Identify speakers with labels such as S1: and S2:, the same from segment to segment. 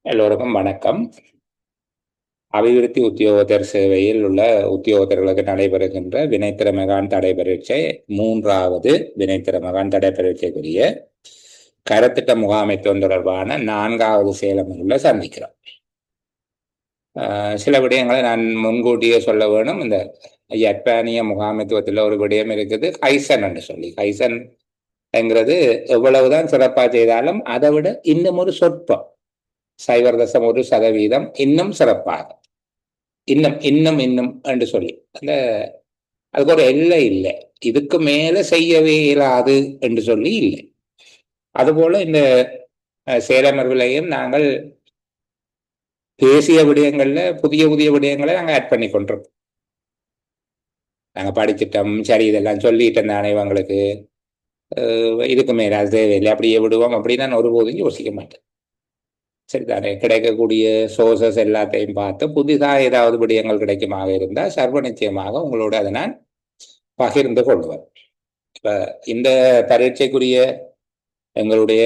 S1: எல்லோருக்கும் வணக்கம். அபிவிருத்தி உத்தியோகத்தர் சேவையில் உள்ள உத்தியோகத்தர்களுக்கு நடைபெறுகின்ற வினைத்திற மகான் தடை பரீட்சை 3வது வினைத்திற மகான் தடை பரீட்சைக்குரிய கருத்திட்ட முகாமைத்துவம் தொடர்பான 4வது செயலமர்வுல சந்திக்கிறோம். சில விடயங்களை நான் முன்கூட்டியே சொல்ல வேணும். இந்த ஜப்பானிய முகாமைத்துவத்தில் ஒரு விடயம் இருக்குது, ஹைசன் என்று சொல்லி. ஹைசன் என்கிறது எவ்வளவுதான் சிறப்பாக செய்தாலும் அதை விட இன்னும் ஒரு சொற்பம் 0.1% இன்னும் சிறப்பாக, இன்னும் இன்னும் இன்னும் என்று சொல்லி அந்த அதுக்கு ஒரு எல்லை இல்லை, இதுக்கு மேல செய்யவே இயலாது என்று சொல்லி இல்லை. அதுபோல இந்த சேலமர்விலையும் நாங்கள் பேசிய விடயங்கள்ல புதிய புதிய விடயங்களை நாங்கள் ஆட் பண்ணி கொண்டிருக்கோம். நாங்கள் படிச்சிட்டோம், சரி இதெல்லாம் சொல்லிட்டோம் தானே இவங்களுக்கு, இதுக்கு மேல அது தேவையில்லை அப்படியே விடுவோம் அப்படின்னு நான் ஒருபோதும் யோசிக்க மாட்டேன். சரிதானே? கிடைக்கக்கூடிய சோர்சஸ் எல்லாத்தையும் பார்த்து புதிதாக ஏதாவது விடயங்கள் கிடைக்குமாக இருந்தால் சர்வ நிச்சயமாக உங்களோட அதை நான் பகிர்ந்து கொள்வேன். இப்ப இந்த பரீட்சைக்குரிய எங்களுடைய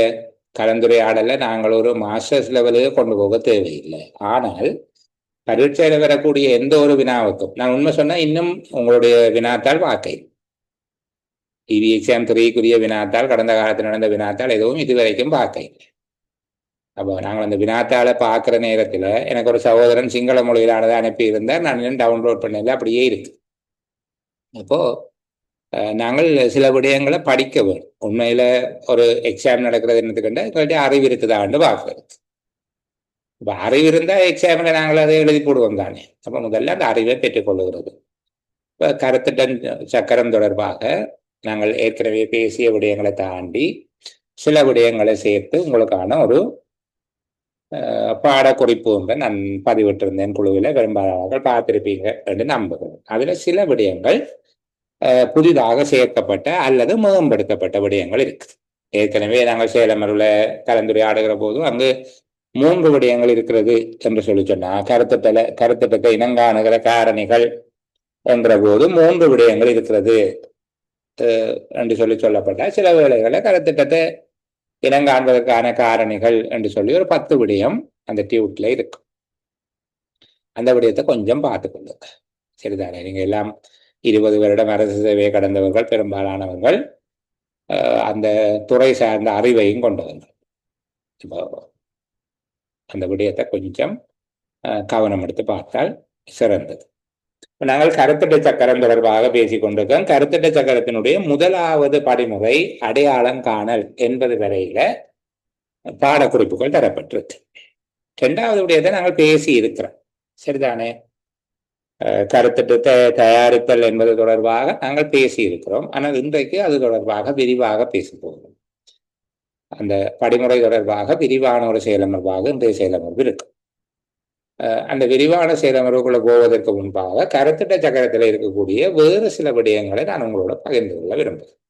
S1: கலந்துரையாடலை நாங்கள் ஒரு மாஸ்டர்ஸ் லெவலுக்கு கொண்டு போக தேவையில்லை. ஆனால் பரீட்சையில வரக்கூடிய எந்த ஒரு வினாவுக்கும் நான் உண்மை சொன்னா இன்னும் உங்களுடைய வினாத்தால் வாக்கை இவி எக்ஸாம் 3க்குரிய வினாத்தால், கடந்த காலத்தில் நடந்த வினாத்தால் எதுவும் இதுவரைக்கும் வாக்கை. அப்போ நாங்கள் அந்த வினாத்தாளை பார்க்குற நேரத்தில் எனக்கு ஒரு சகோதரன் சிங்கள மொழியிலானதை அனுப்பி இருந்தார், நான் இன்னும் டவுன்லோட் பண்ணல, அப்படியே இருக்கு. அப்போ நாங்கள் சில விடயங்களை படிக்க வேணும். உண்மையில ஒரு எக்ஸாம் நடக்கிறது என்னத்துக்கிட்ட எங்கள்கிட்ட அறிவு இருக்குதான்னு பார்க்கறது. இப்போ அறிவு இருந்தால் எக்ஸாமில் நாங்கள் அதை எழுதி போடுவோம் தானே. அப்போ முதல்ல அந்த அறிவை பெற்றுக்கொள்ளுகிறது. இப்போ கருத்திட்டம் சக்கரம் தொடர்பாக நாங்கள் ஏற்கனவே பேசிய விடயங்களை தாண்டி சில விடயங்களை சேர்த்து உங்களுக்கான ஒரு பாடக்குறிப்பு ஒன்றை நான் பதிவிட்டிருந்தேன். குழுவில் பெரும்பாலானவர்கள் பார்த்திருப்பீங்க என்று நம்புகிறேன். அதுல சில விடயங்கள் புதிதாக சேர்க்கப்பட்ட அல்லது மேம்படுத்தப்பட்ட விடயங்கள் இருக்குது. ஏற்கனவே நாங்கள் சேலமருல கலந்துரையாடுகிற போதும் அங்கு 3 விடயங்கள் இருக்கிறது என்று சொல்லி சொன்னா, கருத்திட்டத்தை இனங்காணுகிற காரணிகள் என்ற போது 3 விடயங்கள் இருக்கிறது என்று சொல்லப்பட்ட சில வேளைகளை கருத்திட்டத்தை இனங்காண்பதற்கான காரணிகள் என்று சொல்லி ஒரு 10 விடயம் அந்த டியூட்ல இருக்கும். அந்த விடயத்தை கொஞ்சம் பார்த்துக்கொள்ளுங்க. சரிதானே? நீங்க எல்லாம் 20 வருடம் அரசு சேவையை கடந்தவர்கள், பெரும்பாலானவர்கள் அந்த துறை சார்ந்த அறிவையும் கொண்டவர்கள். அந்த விடயத்தை கொஞ்சம் கவனம் எடுத்து பார்த்தால் சிறந்தது. நாங்கள் கருத்திட்ட சக்கரம் தொடர்பாக பேசிக் கொண்டிருக்கோம். கருத்திட்ட சக்கரத்தினுடைய 1வது படிமுறை அடையாளம் காணல் என்பது வரையில பாடக்குறிப்புகள் தரப்பட்டிருக்கு. 2வது விடயத்தை நாங்கள் பேசி இருக்கிறோம். சரிதானே? கருத்திட்டத்தை தயாரித்தல் என்பது தொடர்பாக நாங்கள் பேசி இருக்கிறோம். ஆனால் இன்றைக்கு அது தொடர்பாக விரிவாக பேச போகிறோம். அந்த படிமுறை தொடர்பாக விரிவான ஒரு செயலமர்வாக இன்றைய செயலமர்வு இருக்கு. அந்த விரிவான செயலமர்வுக்குள்ள போவதற்கு முன்பாக கருத்திட்ட சக்கரத்தில் இருக்கக்கூடிய வேறு சில விடயங்களை நான் உங்களோட பகிர்ந்து கொள்ள விரும்புகிறேன்.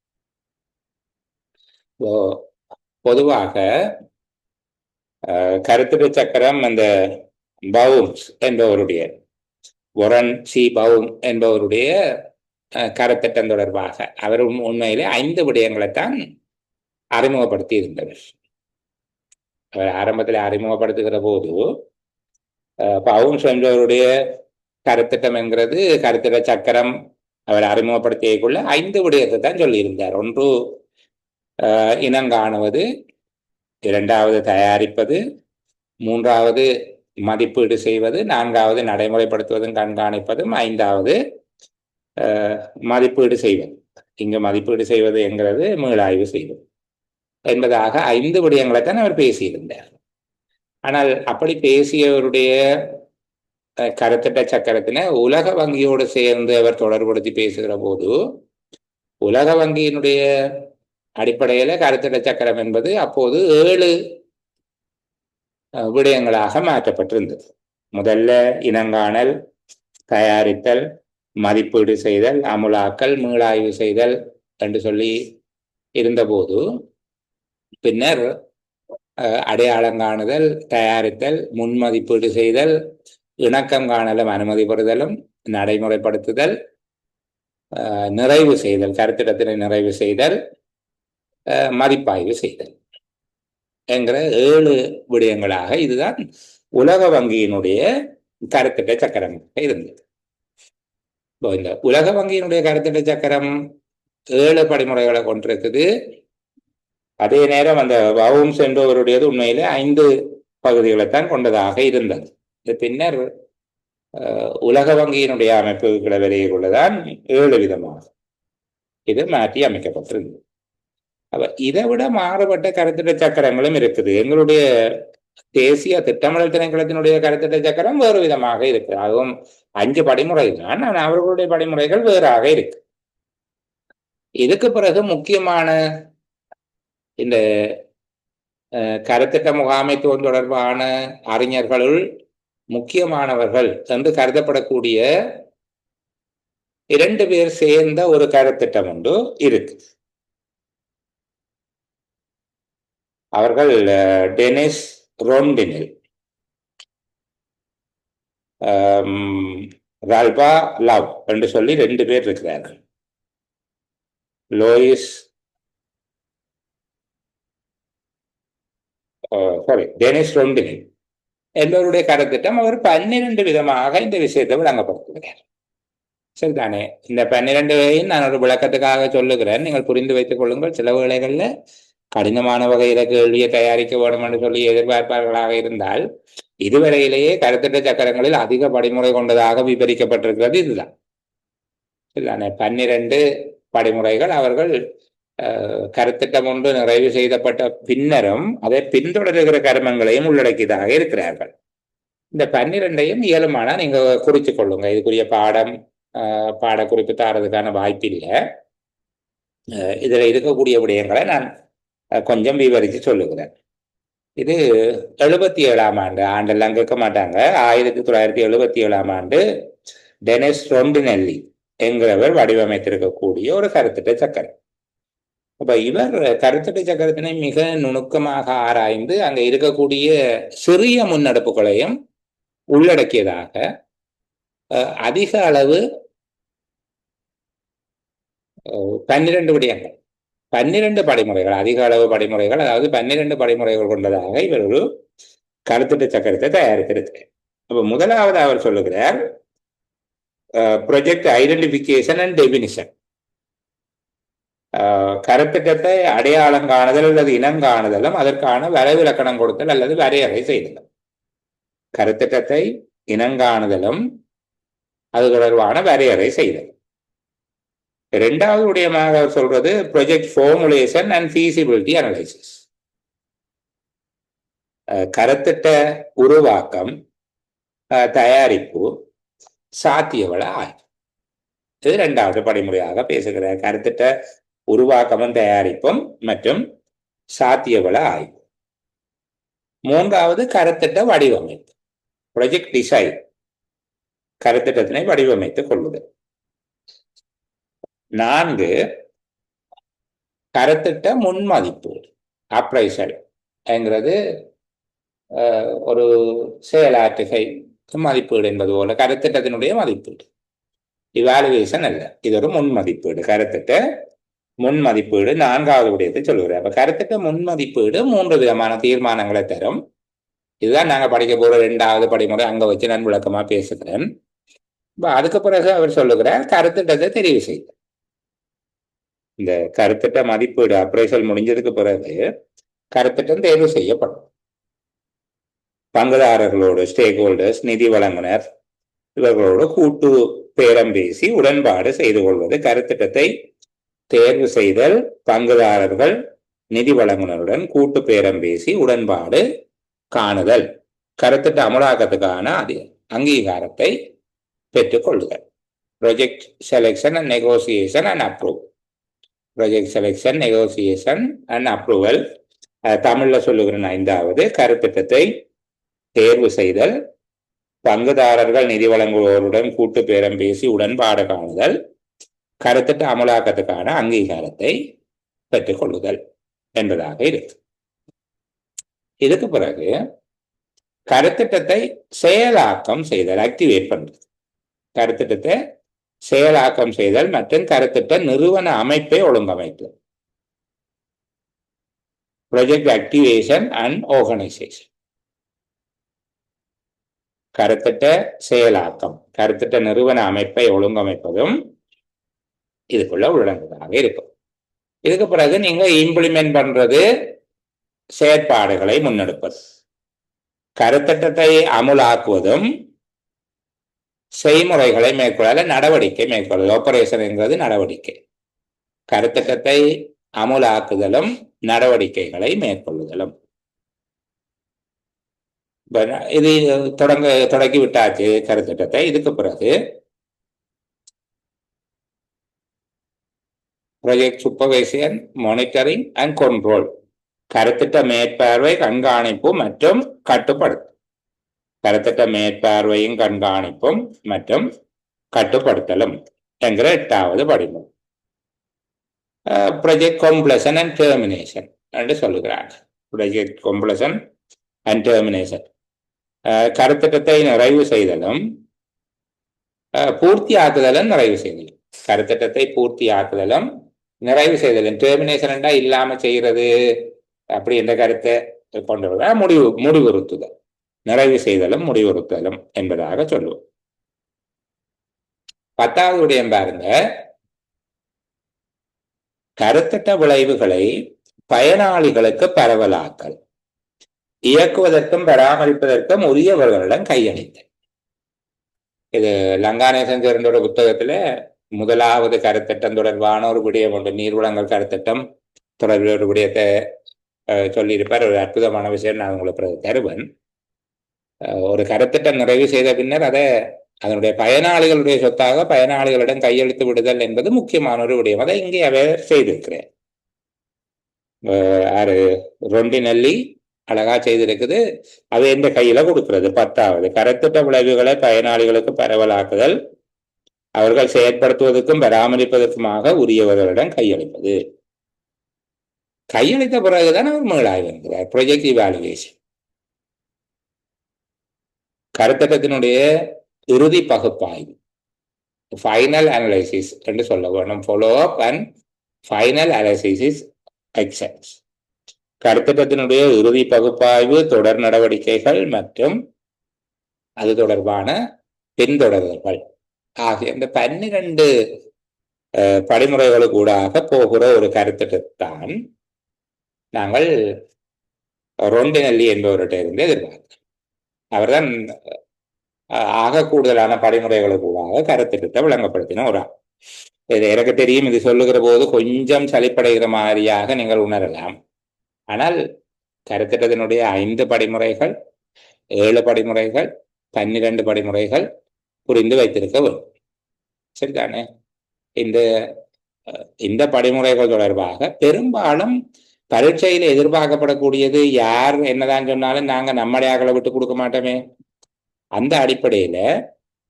S1: பொதுவாக கருத்திட்ட சக்கரம் அந்த பவும்ஸ் என்பவருடைய ஒரன் சி பவும் என்பவருடைய கருத்திட்டம் தொடர்பாக அவர் உண்மையிலே 5 விடயங்களைத்தான் அறிமுகப்படுத்தி இருந்தவர். அவர் ஆரம்பத்தில் அறிமுகப்படுத்துகிற போது பவும்ஸ் என்பவருடைய கருத்திட்டம் என்கிறது, கருத்திட்ட சக்கரம் அவர் அறிமுகப்படுத்தியக்குள்ள 5 விடயத்தை தான் சொல்லியிருந்தார். 1 இனங்காணுவது, 2வது தயாரிப்பது, 3வது மதிப்பீடு செய்வது, 4வது நடைமுறைப்படுத்துவதும் கண்காணிப்பதும், 5வது மதிப்பீடு செய்வது. இங்கு மதிப்பீடு செய்வது என்கிறது மீளாய்வு செய்வது என்பதாக 5 விடயங்களைத்தான் அவர் பேசியிருந்தார். ஆனால் அப்படி பேசியவருடைய கருத்திட்ட சக்கரத்தின உலக வங்கியோடு சேர்ந்து அவர் தொடர்புபடுத்தி பேசுகிற போது உலக வங்கியினுடைய அடிப்படையில கருத்திட்ட சக்கரம் என்பது அப்போது 7 விடயங்களாக மாற்றப்பட்டிருந்தது. முதல்ல இனங்காணல், தயாரித்தல், மதிப்பீடு செய்தல், அமுலாக்கல், மீளாய்வு செய்தல் என்று சொல்லி இருந்தபோது பின்னர் அடையாளம் காணுதல், தயாரித்தல், முன்மதிப்பீடு செய்தல், இணக்கம் காணலும் அனுமதி பெறுதலும், நடைமுறைப்படுத்துதல், நிறைவு செய்தல், கருத்திடத்தினை நிறைவு செய்தல், மதிப்பாய்வு செய்தல் என்கிற 7 விடயங்களாக இதுதான் உலக வங்கியினுடைய கருத்திட்ட சக்கரமாக இருந்தது. இந்த உலக வங்கியினுடைய கருத்திட்ட சக்கரம் 7 படிமுறைகளை கொண்டிருக்குது. அதே நேரம் அந்த வவும்ஸ் என்பவருடையது உண்மையிலே 5 பகுதிகளைத்தான் கொண்டதாக இருந்தது. இது பின்னர் உலக வங்கியினுடைய அமைப்புகளை வெளியே கொள்ளதான் 7 விதமாக இது மாற்றி அமைக்கப்பட்டிருந்தது. அப்ப இதை விட மாறுபட்ட கருத்திட்ட சக்கரங்களும் இருக்குது. எங்களுடைய தேசிய திட்டமிடல் திணைக்களத்தினுடைய கருத்திட்ட சக்கரம் வேறு விதமாக இருக்கு. அதுவும் 5 படிமுறை தான், ஆனால் அவர்களுடைய படிமுறைகள் வேறாக இருக்கு. இதுக்கு பிறகு முக்கியமான இந்த கருத்திட்ட முகாமைத்துவம் தொடர்பான அறிஞர்களுள் முக்கியமானவர்கள் என்று கருதப்படக்கூடிய 2 பேர் சேர்ந்த ஒரு கருத்திட்டம் ஒன்று இருக்கு. அவர்கள் டெனிஸ் ரோண்டினில், ரால்பா லவ் என்று சொல்லி 2 பேர் இருக்கிறார்கள். டெனிஸ் ரோண்டினில் என்பவருடைய கருத்திட்டம் அவர் 12 விதமாக இந்த விஷயத்தை விளங்கப்படுத்துகிறார். சரிதானே? இந்த 12 நான் ஒரு விளக்கத்துக்காக சொல்லுகிறேன், நீங்கள் புரிந்து வைத்துக் கொள்ளுங்கள். சில வேளைகள்ல கடினமான வகையில கேள்வியை தயாரிக்க வேண்டும் என்று சொல்லி எதிர்பார்ப்பார்களாக இருந்தால், இதுவரையிலேயே கருத்திட்ட சக்கரங்களில் அதிக படிமுறை கொண்டதாக விவரிக்கப்பட்டிருக்கிறது இதுதான். சரிதானே? 12 படிமுறைகள் அவர்கள் கருத்திட்டம் ஒன்று நிறைவு செய்யப்பட்ட பின்னரும் அதை பின்தொடர்கிற கர்மங்களையும் உள்ளடக்கியதாக இருக்கிறார்கள். இந்த 12ஐயும் இயலுமான நீங்க குறித்து கொள்ளுங்க. இதுக்குரிய பாடக்குறிப்பு தாரதுக்கான வாய்ப்பில்லை. இதுல இருக்கக்கூடிய விடயங்களை நான் கொஞ்சம் விவரித்து சொல்லுகிறேன். இது 77ஆம் ஆண்டெல்லாம் கேட்க மாட்டாங்க. 1977ஆம் ஆண்டு டெனிஸ் ரொண்டினெல்லி என்கிறவர் வடிவமைத்திருக்கக்கூடிய ஒரு கருத்திட்ட சக்கரம். அப்ப இவர் கருத்திட்ட சக்கரத்தினை மிக நுணுக்கமாக ஆராய்ந்து அங்க இருக்கக்கூடிய சிறிய முன்னெடுப்புகளையும் உள்ளடக்கியதாக அதிக அளவு 12 விடயங்கள், 12 படிமுறைகள், அதிக அளவு படிமுறைகள், அதாவது 12 படிமுறைகள் கொண்டதாக இவர் ஒரு கருத்திட்ட சக்கரத்தை தயாரித்திருக்கிறார். அப்ப முதலாவது அவர் சொல்லுகிறார் ப்ரொஜெக்ட் ஐடென்டிபிகேஷன் அண்ட் டெபினிஷன். கருத்திட்டத்தை அடையாளம் காணுதல் அல்லது இனங்காணுதலும் அதற்கான வரைவிலக்கணம் கொடுத்தல் அல்லது வரையறை செய்தல். கருத்திட்டத்தை இனங்காணுதலும் அது தொடர்பான வரையறை செய்தல். 2வது விடயமாக சொல்றது project formulation and feasibility analysis. கருத்திட்ட உருவாக்கம், தயாரிப்பு, சாத்தியவள ஆய்வு. இது 2வது படிமுறையாக பேசுகிறார். கருத்திட்ட உருவாக்கமும் தயாரிப்பும் மற்றும் சாத்தியவள ஆய்வு. 3வது கருத்திட்ட வடிவமைப்பு, ப்ரொஜெக்ட் டிசைன், கருத்திட்டத்தினை வடிவமைத்துக் கொள்ளுதல். 4 கருத்திட்ட முன்மதிப்பீடு, அப்ரைசல் என்கிறது ஒரு செயலாற்றுகை மதிப்பீடு என்பது போல கருத்திட்டத்தினுடைய மதிப்பீடு. இவாலுவேஷன் அல்ல, இது ஒரு முன்மதிப்பீடு. கருத்திட்ட முன்மதிப்பீடு 4வது விடயத்தை சொல்லுகிறேன். அப்ப கருத்திட்ட முன்மதிப்பீடு 3 விதமான தீர்மானங்களை தரும். இதுதான் நாங்க படிக்க போற 2வது படிமுறை. அங்க வச்சு நான் விளக்கமா பேசுகிறேன். அதுக்கு பிறகு அவர் சொல்லுகிறார் கருத்திட்டத்தை தெரிவு செய்த. இந்த கருத்திட்ட மதிப்பீடு அப்ரைசல் முடிஞ்சதுக்கு பிறகு கருத்திட்டம் தேர்வு செய்யப்படும். பங்குதாரர்களோடு, ஸ்டேக் ஹோல்டர்ஸ், நிதி வழங்குனர் இவர்களோடு கூட்டு பேரம் பேசி உடன்பாடு செய்து கொள்வது. கருத்திட்டத்தை தேர்வு செய்தல், பங்குதாரர்கள், நிதி வழங்குனருடன் கூட்டு பேரம் பேசி உடன்பாடு காணுதல், கருத்திட்ட அமலாக்கத்துக்கான அங்கீகாரத்தை பெற்றுக் கொள்ளுதல். Project selection and negotiation and approve. Project selection, negotiation and approval. தமிழ்ல சொல்லுகிறேன். 5வது கருத்திட்டத்தை தேர்வு செய்தல், பங்குதாரர்கள், நிதி வழங்குவோருடன் கூட்டு பேரம் பேசி உடன்பாடு காணுதல், கருத்திட்ட அமலாக்கத்துக்கான அங்கீகாரத்தை பெற்றுக் கொள்ளுதல் என்பதாக இருக்கு. இதுக்கு பிறகு கருத்திட்டத்தை செயலாக்கம் செய்தல், ஆக்டிவேட் பண்றது. கருத்திட்டத்தை செயலாக்கம் செய்தல் மற்றும் கருத்திட்ட நிறுவன அமைப்பை ஒழுங்கமைத்தல். Project activation and organization. கருத்திட்ட செயலாக்கம், கருத்திட்ட நிறுவன அமைப்பை ஒழுங்கமைப்பதும் இதுக்குள்ள உள்ளடங்குவதாக இருக்கும். இதுக்கு பிறகு நீங்க இம்ப்ளிமெண்ட் பண்றது, செயற்பாடுகளை முன்னெடுப்பது. கருத்திட்டத்தை அமுலாக்குவதும் செய்முறைகளை மேற்கொள்ள நடவடிக்கை மேற்கொள்வது. ஆபரேஷன் என்கிறது நடவடிக்கை. கருத்திட்டத்தை அமுலாக்குதலும் நடவடிக்கைகளை மேற்கொள்ளுதலும். இது தொடங்கி விட்டாச்சு கருத்திட்டத்தை. இதுக்கு பிறகு project supervision, monitoring and control, கருத்திட்ட மேற்பார்வை, கண்காணிப்பு மற்றும் கட்டுப்படுத்தும். கருத்திட்ட மேற்பார்வையும் கண்காணிப்பும் மற்றும் கட்டுப்படுத்தலும் என்கிற 8வது படிமுறை. ப்ராஜெக்ட் கம்ப்ளீஷன் அண்ட் டெர்மினேஷன் என்று சொல்லுகிறாங்க. ப்ராஜெக்ட் கம்ப்ளீஷன் அண்ட் டெர்மினேஷன், கருத்திட்டத்தை நிறைவு செய்தலும் பூர்த்தியாக்குதலும் நிறைவு செய்தலும். கருத்திட்டத்தை பூர்த்தியாக்குதலும் நிறைவு செய்தலும். டெர்மினேஷன் இல்லாம செய்யறது அப்படி என்ற கருத்தை கொண்டு முடிவுறுத்துதல். நிறைவு செய்தலும் முடிவுறுத்தலும் என்பதாக சொல்லுவோம். 10வது விடயம் பாருங்க, கருத்திட்ட விளைவுகளை பயனாளிகளுக்கு பரவலாக்கல், இயக்குவதற்கும் பராமரிப்பதற்கும் உரியவர்களிடம் கையளித்தல். இது லங்காநேசன் சேர்ந்தோட புத்தகத்துல 1வது கருத்திட்டம் தொடர்பான ஒரு விடயம் உண்டு. நீர்வளங்கள் கருத்திட்டம் தொடர்பில் ஒரு விடயத்தை சொல்லியிருப்பார். ஒரு அற்புதமான விஷயம் நான் உங்களுக்கு தருவன். ஒரு கருத்திட்டம் நிறைவு செய்த பின்னர் அதை அதனுடைய பயனாளிகளுடைய சொத்தாக பயனாளிகளிடம் கையெழுத்து விடுதல் என்பது முக்கியமான ஒரு விடயம். அதை இங்கே அவர் செய்திருக்கிறேன். ரொண்டினல்லி அழகா செய்திருக்குது. அது எந்த கையில கொடுக்கிறது. 10வது கருத்திட்ட விளைவுகளை பயனாளிகளுக்கு பரவலாக்குதல், அவர்கள் செயற்படுத்துவதற்கும் பராமரிப்பதற்குமாக உரியவர்களிடம் கையளிப்பது. கையளித்த பிறகுதான் அவர் மீளாய்வு என்கிறார். ப்ராஜெக்ட் இவாலுவேஷன், கருத்திட்டத்தினுடைய இறுதி பகுப்பாய்வு, ஃபைனல் அனலைசிஸ் என்று சொல்ல வேண்டும். Follow up and final analysis எக்ஸன்ஸ். கருத்திட்டத்தினுடைய இறுதி பகுப்பாய்வு, தொடர் நடவடிக்கைகள் மற்றும் அது தொடர்பான பின்தொடர்தல்கள் ஆகிய இந்த 12 படிமுறைகளுக்கூடாக போகிற ஒரு கருத்திட்டத்தான் நாங்கள் ரொண்டினல்லி என்பவர்கிட்ட இருந்து எதிர்பார்க்கிறோம். அவர்தான் ஆக கூடுதலான படிமுறைகளுக்கூடாக கருத்திட்டத்தை விளங்கப்படுத்தின ஒரு ஆள். இது எனக்கு தெரியும். இது சொல்லுகிற போது கொஞ்சம் சலிப்படைகிற மாதிரியாக நீங்கள் உணரலாம். ஆனால் கருத்திட்டத்தினுடைய 5 படிமுறைகள், 7 படிமுறைகள், 12 படிமுறைகள் புரிந்து வைத்திருக்க வேண்டும். சரிதானே? இந்த படிமுறைகள் தொடர்பாக பெரும்பாலும் பரீட்சையில் எதிர்பார்க்கப்படக்கூடியது, யார் என்னதான் சொன்னாலும் நாங்க நம்முடைய ஆக்களை விட்டு கொடுக்க மாட்டோமே. அந்த அடிப்படையில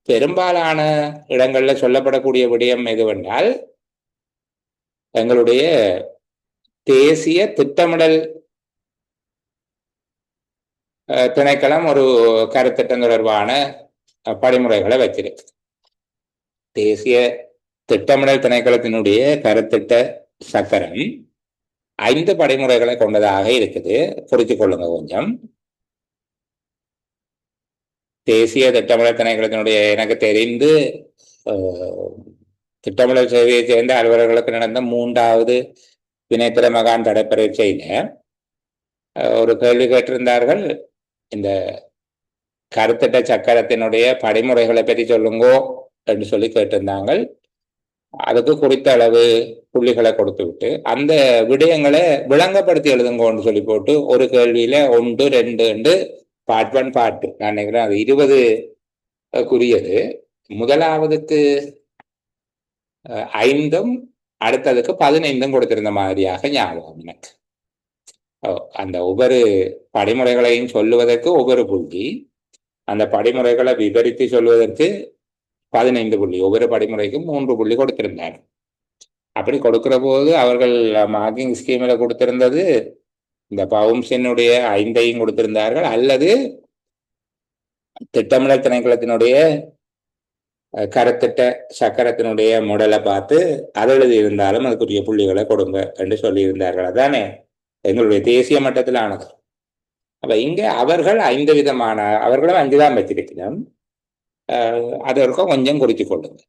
S1: பெரும்பாலான இடங்கள்ல சொல்லப்படக்கூடிய விடயம் எதுவென்றால், எங்களுடைய தேசிய திட்டமிடல் திணைக்களம் ஒரு கருத்திட்டம் தொடர்பான படிமுறைகளை வச்சிருக்கு. தேசிய திட்டமிடல் திணைக்களத்தினுடைய கருத்திட்ட சக்கரம் 5 படிமுறைகளை கொண்டதாக இருக்குது. குறித்து கொள்ளுங்க கொஞ்சம். தேசிய திட்டமிடல் திணைக்களத்தினுடைய, எனக்கு தெரிந்து திட்டமிடல் சேவையை சேர்ந்த அலுவலர்களுக்கு நடந்த 3வது வினைத்திற மகான் தடை பரீட்சையில ஒரு கேள்வி கேட்டிருந்தார்கள். இந்த கருத்திட்ட சக்கரத்தினுடைய படிமுறைகளை பற்றி சொல்லுங்கோ என்று சொல்லி கேட்டிருந்தாங்க. அதுக்கு குறித்த அளவு புள்ளிகளை கொடுத்து விட்டு அந்த விடயங்களை விளங்கப்படுத்தி எழுதுங்கோன்னு சொல்லி போட்டு ஒரு கேள்வியில 1, 2 பார்ட் 1 பார்ட் 2, நான் நினைக்கிறேன் அது 20 முதலாவதுக்கு 5 அடுத்ததுக்கு 15 கொடுத்திருந்த மாதிரியாக ஞாபகம் எனக்கு. அந்த ஒவ்வொரு படிமுறைகளையும் சொல்லுவதற்கு ஒவ்வொரு புள்ளி, அந்த படிமுறைகளை விவரித்து சொல்வதற்கு 15 புள்ளி, ஒவ்வொரு படிமுறைக்கும் 3 புள்ளி கொடுத்திருந்தாங்க. அப்படி கொடுக்கிற போது அவர்கள் மார்க்கிங் ஸ்கீமில் கொடுத்திருந்தது இந்த பவும்ஸினுடைய 5ஐயும் கொடுத்திருந்தார்கள், அல்லது திட்டமிடல் திணைக்களத்தினுடைய கருத்திட்ட சக்கரத்தினுடைய முடலை பார்த்து அதை எழுதி இருந்தாலும் அதுக்குரிய புள்ளிகளை கொடுங்க என்று சொல்லி இருந்தார்கள். அதானே? எங்களுடைய தேசிய மட்டத்திலானது. அப்ப இங்க அவர்கள் 5 விதமான, அவர்களும் 5 தான் வச்சிருக்கணும். அதற்கும் கொஞ்சம் குறித்து கொள்ளுங்க.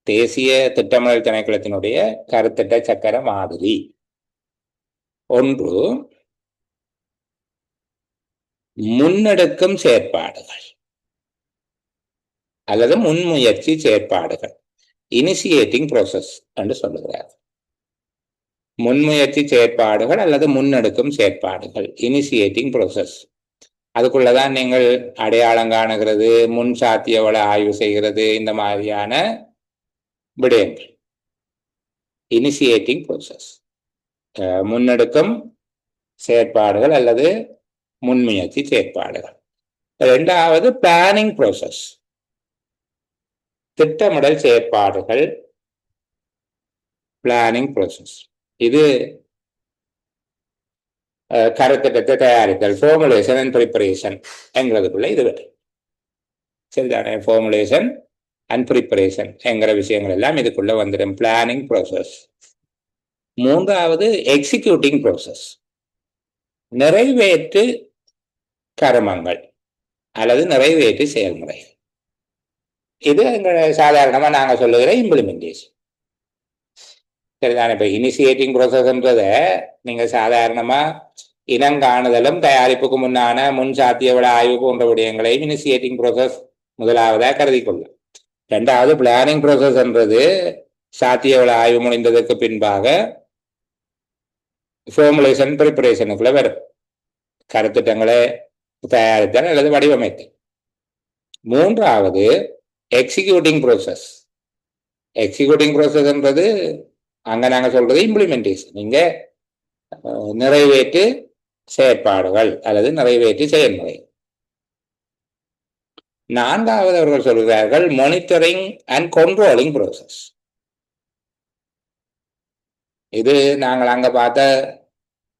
S1: தேசிய திட்டமிடல் திணைக்களத்தினுடைய கருத்திட்ட சக்கர மாதிரி. 1, முன்னெடுக்கும் செயற்பாடுகள் அல்லது முன்முயற்சி செயற்பாடுகள், இனிஷியேட்டிங் ப்ரோசஸ் என்று சொல்லுகிறார். முன்முயற்சி செயற்பாடுகள் அல்லது முன்னெடுக்கும் செயற்பாடுகள், இனிஷியேட்டிங் ப்ரோசஸ். அதுக்குள்ளதான் நீங்கள் அடையாளம் காணுகிறது, முன் சாத்தியவளை ஆய்வு செய்கிறது, இந்த மாதிரியான விடயங்கள். இனிஷியேட்டிங் ப்ரோசஸ், முன்னெடுக்கும் செயற்பாடுகள் அல்லது முன்முயற்சி செயற்பாடுகள். 2வது பிளானிங் ப்ரோசஸ், திட்டமிடல் செயற்பாடுகள், பிளானிங் ப்ரோசஸ். இது கருத்திட்டத்தை தயாரித்தல், ஃபார்முலேஷன் அண்ட் ப்ரிப்பரேஷன் என்கிறதுக்குள்ள இது வரும். சரிதானே? ஃபார்முலேஷன் அண்ட் ப்ரிப்பரேஷன் என்கிற விஷயங்கள் எல்லாம் இதுக்குள்ள வந்துடும், பிளானிங் ப்ரோசஸ். 3வது எக்ஸிக்யூட்டிங் ப்ரோசஸ், நிறைவேற்று கர்மங்கள் அல்லது நிறைவேற்று செயல்முறை. இது சாதாரணமா நாங்க சொல்லுகிற இம்ப்ளிமெண்டேஷன். சரிதானே? இப்ப இனிஷியேட்டிங் ப்ரோசஸ்ன்றத நீங்க சாதாரணமா இனங்காணுதலும் தயாரிப்புக்கு முன்னான முன் சாத்தியவிட ஆய்வு போன்ற விடயங்களையும் இனிஷியேட்டிங் ப்ரோசஸ் முதலாவதா கருதி கொள்ளும். 2வது பிளானிங் ப்ரோசஸ் என்றது சாத்தியவிட ஆய்வு முடிந்ததற்கு பின்பாக ஃபார்முலேஷன் ப்ரிப்பரேஷனுக்குள்ள வரும், கருத்திட்டங்களை தயாரித்தல் அல்லது வடிவமைத்தல். 3வது எக்ஸிக்யூட்டிங் ப்ரோசஸ். எக்ஸிக்யூட்டிங் ப்ரோசஸ் என்றது அங்க நாங்க சொல்றது இம்ப்ளிமெண்டேஷன், நீங்க நிறைவேற்று செயற்பாடுகள் அல்லது நிறைவேற்று செயல்முறை. 4வது அவர்கள் சொல்கிறார்கள் மானிட்டரிங் அண்ட் கண்ட்ரோலிங் ப்ரோசஸ். இது நாங்கள் அங்க பார்த்த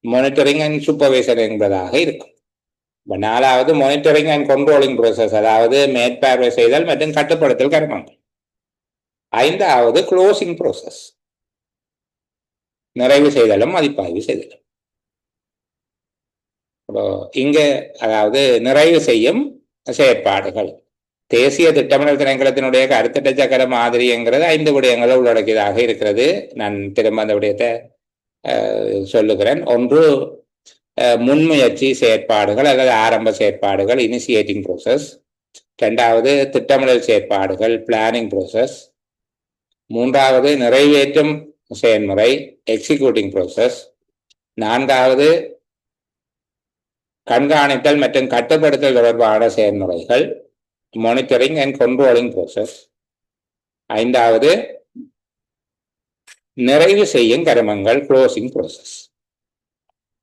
S1: மானிட்டரிங் அண்ட் சூப்பர்வைசர் என்பதாக இருக்கும். 4வது மானிட்டரிங் அண்ட் கண்ட்ரோலிங் ப்ரோசஸ், அதாவது மேற்பார்வை செய்தல் மற்றும் கட்டுப்படுத்தல் கர்மங்கள். 5வது க்ளோசிங் ப்ரோசஸ், நிறைவு செய்தலும் மதிப்பாய்வு செய்தலும். இங்க அதாவது நிறைவு செய்யும் செயற்பாடுகள். தேசிய திட்டமிடல் திணைக்களத்தினுடைய கருத்திட்ட சக்கர மாதிரிங்கிறது 5 விடயங்களை உள்ளடக்கியதாக இருக்கிறது. நான் திரும்ப அந்த விடயத்தை சொல்லுகிறேன். 1, முன்முயற்சி செயற்பாடுகள் அல்லது ஆரம்ப செயற்பாடுகள், இனிஷியேட்டிங் ப்ரோசஸ். 2வது திட்டமிடல் செயற்பாடுகள், பிளானிங் ப்ரோசஸ். 3வது நிறைவேற்றும் செயல்முறை, எக்ஸிக்யூட்டிங் ப்ரோசஸ். 4வது கண்காணித்தல் மற்றும் கட்டுப்படுத்தல் தொடர்பான செயல்முறைகள், மானிட்டரிங் அண்ட் கண்ட்ரோலிங் ப்ரோசஸ். 5வது நிறைவு செய்யும் கர்மங்கள், க்ளோசிங் ப்ரோசஸ்.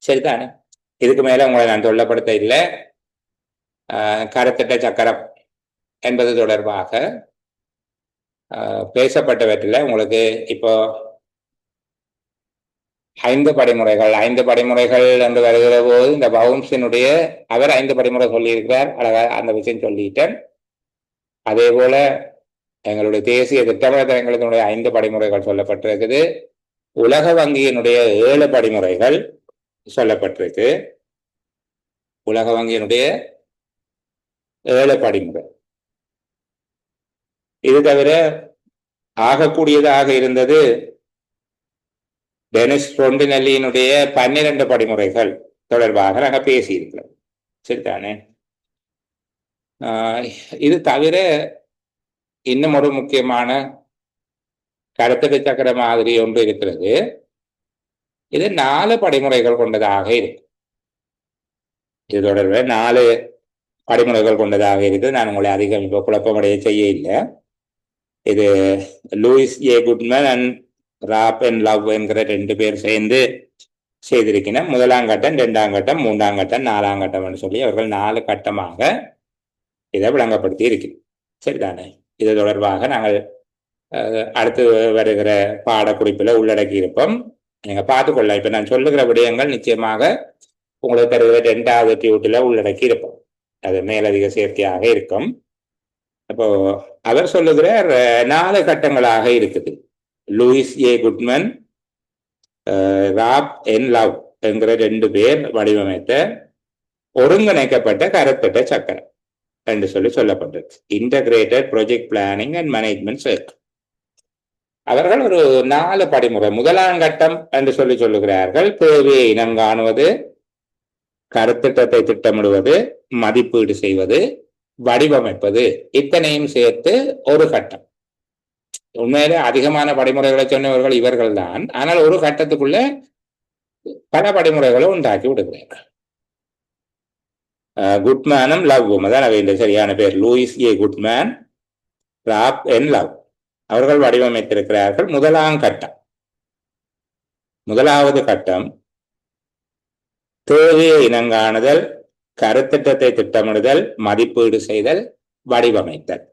S1: சரிதானே? இதுக்கு மேல உங்களை நான் சொல்லப்படுத்த இல்லை. கருத்திட்ட சக்கரம் என்பது தொடர்பாக பேசப்பட்டவற்றில் உங்களுக்கு இப்போ 5 படிமுறைகள் என்று வருகிற போது இந்த பவுன்ஸினுடைய அவர் 5 படிமுறை சொல்லியிருக்கிறார். அழகா அந்த விஷயம் சொல்லிட்டேன். அதே போல எங்களுடைய தேசிய திட்டமிடல் திணைக்களத்தினுடைய 5 படிமுறைகள் சொல்லப்பட்டிருக்குது. உலக வங்கியினுடைய 7 படிமுறைகள் சொல்லப்பட்டிருக்கு. உலக வங்கியினுடைய 7 படிமுறை. இது தவிர ஆகக்கூடியதாக இருந்தது டெனிஸ் ரொண்டினல்லியினுடைய 12 படிமுறைகள் தொடர்பாக நாங்கள் பேசியிருக்கிறோம். சரிதானே? இது தவிர இன்னும் ஒரு முக்கியமான கருத்திட்ட சக்கர மாதிரி ஒன்று இருக்கிறது. இது 4 படிமுறைகள் கொண்டதாக இருக்கு. இது தொடர்பில் 4 படிமுறைகள் கொண்டதாக இருக்குது. நான் உங்களை அதிகம் இப்போ குழப்பமடைய செய்ய இல்லை. இது Lewis A Goodman and Rob and Love என்கிற 2 பேர் சேர்ந்து செய்திருக்கிறேன். 1ஆம் கட்டம், 2ஆம் கட்டம், 3ஆம் கட்டம், 4ஆம் கட்டம் என்று சொல்லி அவர்கள் 4 கட்டமாக இதை விளங்கப்படுத்தி இருக்கிறோம். சரிதானே? இது தொடர்பாக நாங்கள் அடுத்து வருகிற பாடக்குறிப்பில் உள்ளடக்கி இருப்போம். நீங்க பார்த்துக்கொள்ள. இப்ப நான் சொல்லுகிற விடயங்கள் நிச்சயமாக உங்களுக்கு தருகிற 2வது டியூட்டில் உள்ளடக்கி இருப்போம். அது மேலதிக சேர்க்கையாக இருக்கும். அப்போ அவர் சொல்லுகிற 4 கட்டங்களாக இருக்குது. Lewis A Goodman, Rob and Love என்கிற 2 பேர் வடிவமைத்த ஒருங்கிணைக்கப்பட்ட கருத்திட்ட சக்கரம் என்று சொல்லப்பட்டிருக்கு. Integrated project planning and management circle. அவர்கள் ஒரு 4 படிமுறை. முதலாம் கட்டம் என்று சொல்லுகிறார்கள். தேவையை இனம் காணுவது, கருத்திட்டத்தை திட்டமிடுவது, மதிப்பீடு செய்வது, வடிவமைப்பது, இத்தனையும் சேர்த்து ஒரு கட்டம். உண்மையிலே அதிகமான படிமுறைகளை சொன்னவர்கள் இவர்கள் தான். ஆனால் ஒரு கட்டத்துக்குள்ள பல படிமுறைகளை உண்டாக்கி விடுகிறார்கள். குட்மேனும் லவ்வும், அதான் அவை சரியான பேர். லூயிஸ் ஏ குட்மேன், ராப் என் லவ் அவர்கள் வடிவமைத்திருக்கிறார்கள். முதலாம் கட்டம். முதலாவது கட்டம் தேவையை இனங்காணுதல், கருத்திட்டத்தை திட்டமிடுதல், மதிப்பீடு செய்தல், வடிவமைத்தல்.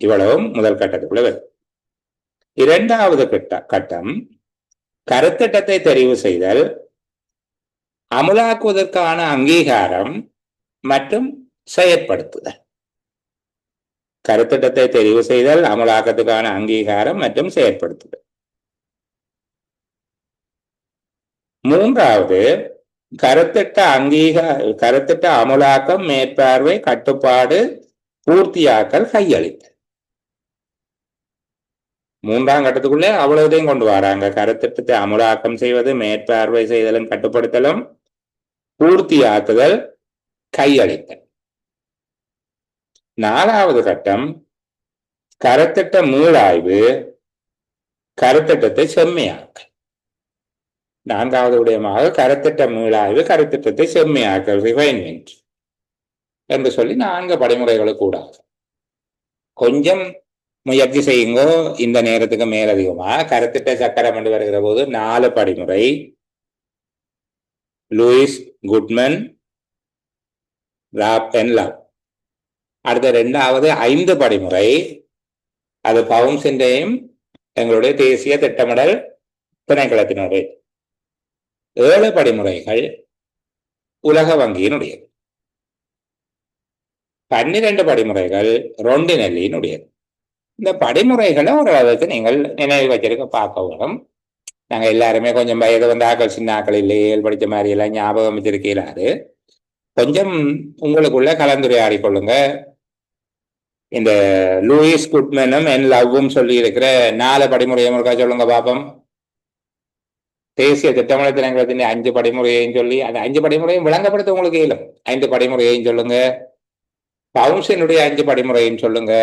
S1: இவ்வளவும் முதல் கட்டத்துக்குள்ள வரும். இரண்டாவது கட்டம் கருத்திட்டத்தை தெரிவு செய்தல், அமுலாக்குவதற்கான அங்கீகாரம் மற்றும் செயற்படுத்துதல். கருத்திட்டத்தை தெரிவு செய்தல், அமலாக்கத்துக்கான அங்கீகாரம் மற்றும் செயற்படுத்துதல். மூன்றாவது கருத்திட்ட அமலாக்கம், மேற்பார்வை, கட்டுப்பாடு, பூர்த்தியாக்கல், கையளித்தல். மூன்றாம் கட்டத்துக்குள்ளே அவ்வளவுதையும் கொண்டு வராங்க. கருத்திட்டத்தை அமலாக்கம் செய்வது, மேற்பார்வை செய்தலும், கட்டுப்படுத்தலும், பூர்த்தியாக்குதல், கையளித்தல். நாலாவது கட்டம் கருத்திட்ட மீளாய்வு, கருத்திட்டத்தை செம்மையாக்கல். நான்காவது விடயமாக கருத்திட்ட மீளாய்வு, கருத்திட்டத்தை செம்மையாக்கல், ரிஃபைன்மெண்ட் என்று சொல்லி 4 படிமுறைகளுக்கு கூடாது. கொஞ்சம் முயற்சி செய்யுங்கோ. இந்த நேரத்துக்கு மேலதிகமா கருத்திட்ட சக்கரம் என்று வருகிற போது 4 படிமுறை. லூயிஸ் குட்மன், ராப் என் லவ். அடுத்த 2வது 5 படிமுறை. அது பவுன்ஸின்றையும் எங்களுடைய தேசிய திட்டமிடல் திணைக்களத்தினுடைய. 7 படிமுறைகள் உலக வங்கியினுடையது. 12 படிமுறைகள் ரொண்டினெல்லியினுடையது. இந்த படிமுறைகளை ஓரளவுக்கு நீங்கள் நினைவு வச்சிருக்க பார்க்க வரும். நாங்கள் எல்லாருமே கொஞ்சம் வயது வந்த ஆக்கள், சின்ன ஆக்கள் இல்லையே, படித்த மாதிரி எல்லாம் ஞாபகம் வச்சிருக்கிறாரு. கொஞ்சம் உங்களுக்குள்ள கலந்துரையாடி கொள்ளுங்க. இந்த லூயிஸ் குட்மனும் என் லவ்வும் சொல்லி இருக்கிற 4 படிமுறையும் இருக்கா சொல்லுங்க பாப்போம். தேசிய திட்டமிடல் திணைக்களத்தின் 5 படிமுறையையும் சொல்லி அந்த 5 படிமுறையும் விளங்கப்படுத்த உங்களுக்கு இயலும். 5 படிமுறையையும் சொல்லுங்க. பவுன்ஸினுடைய 5 படிமுறையும் சொல்லுங்க.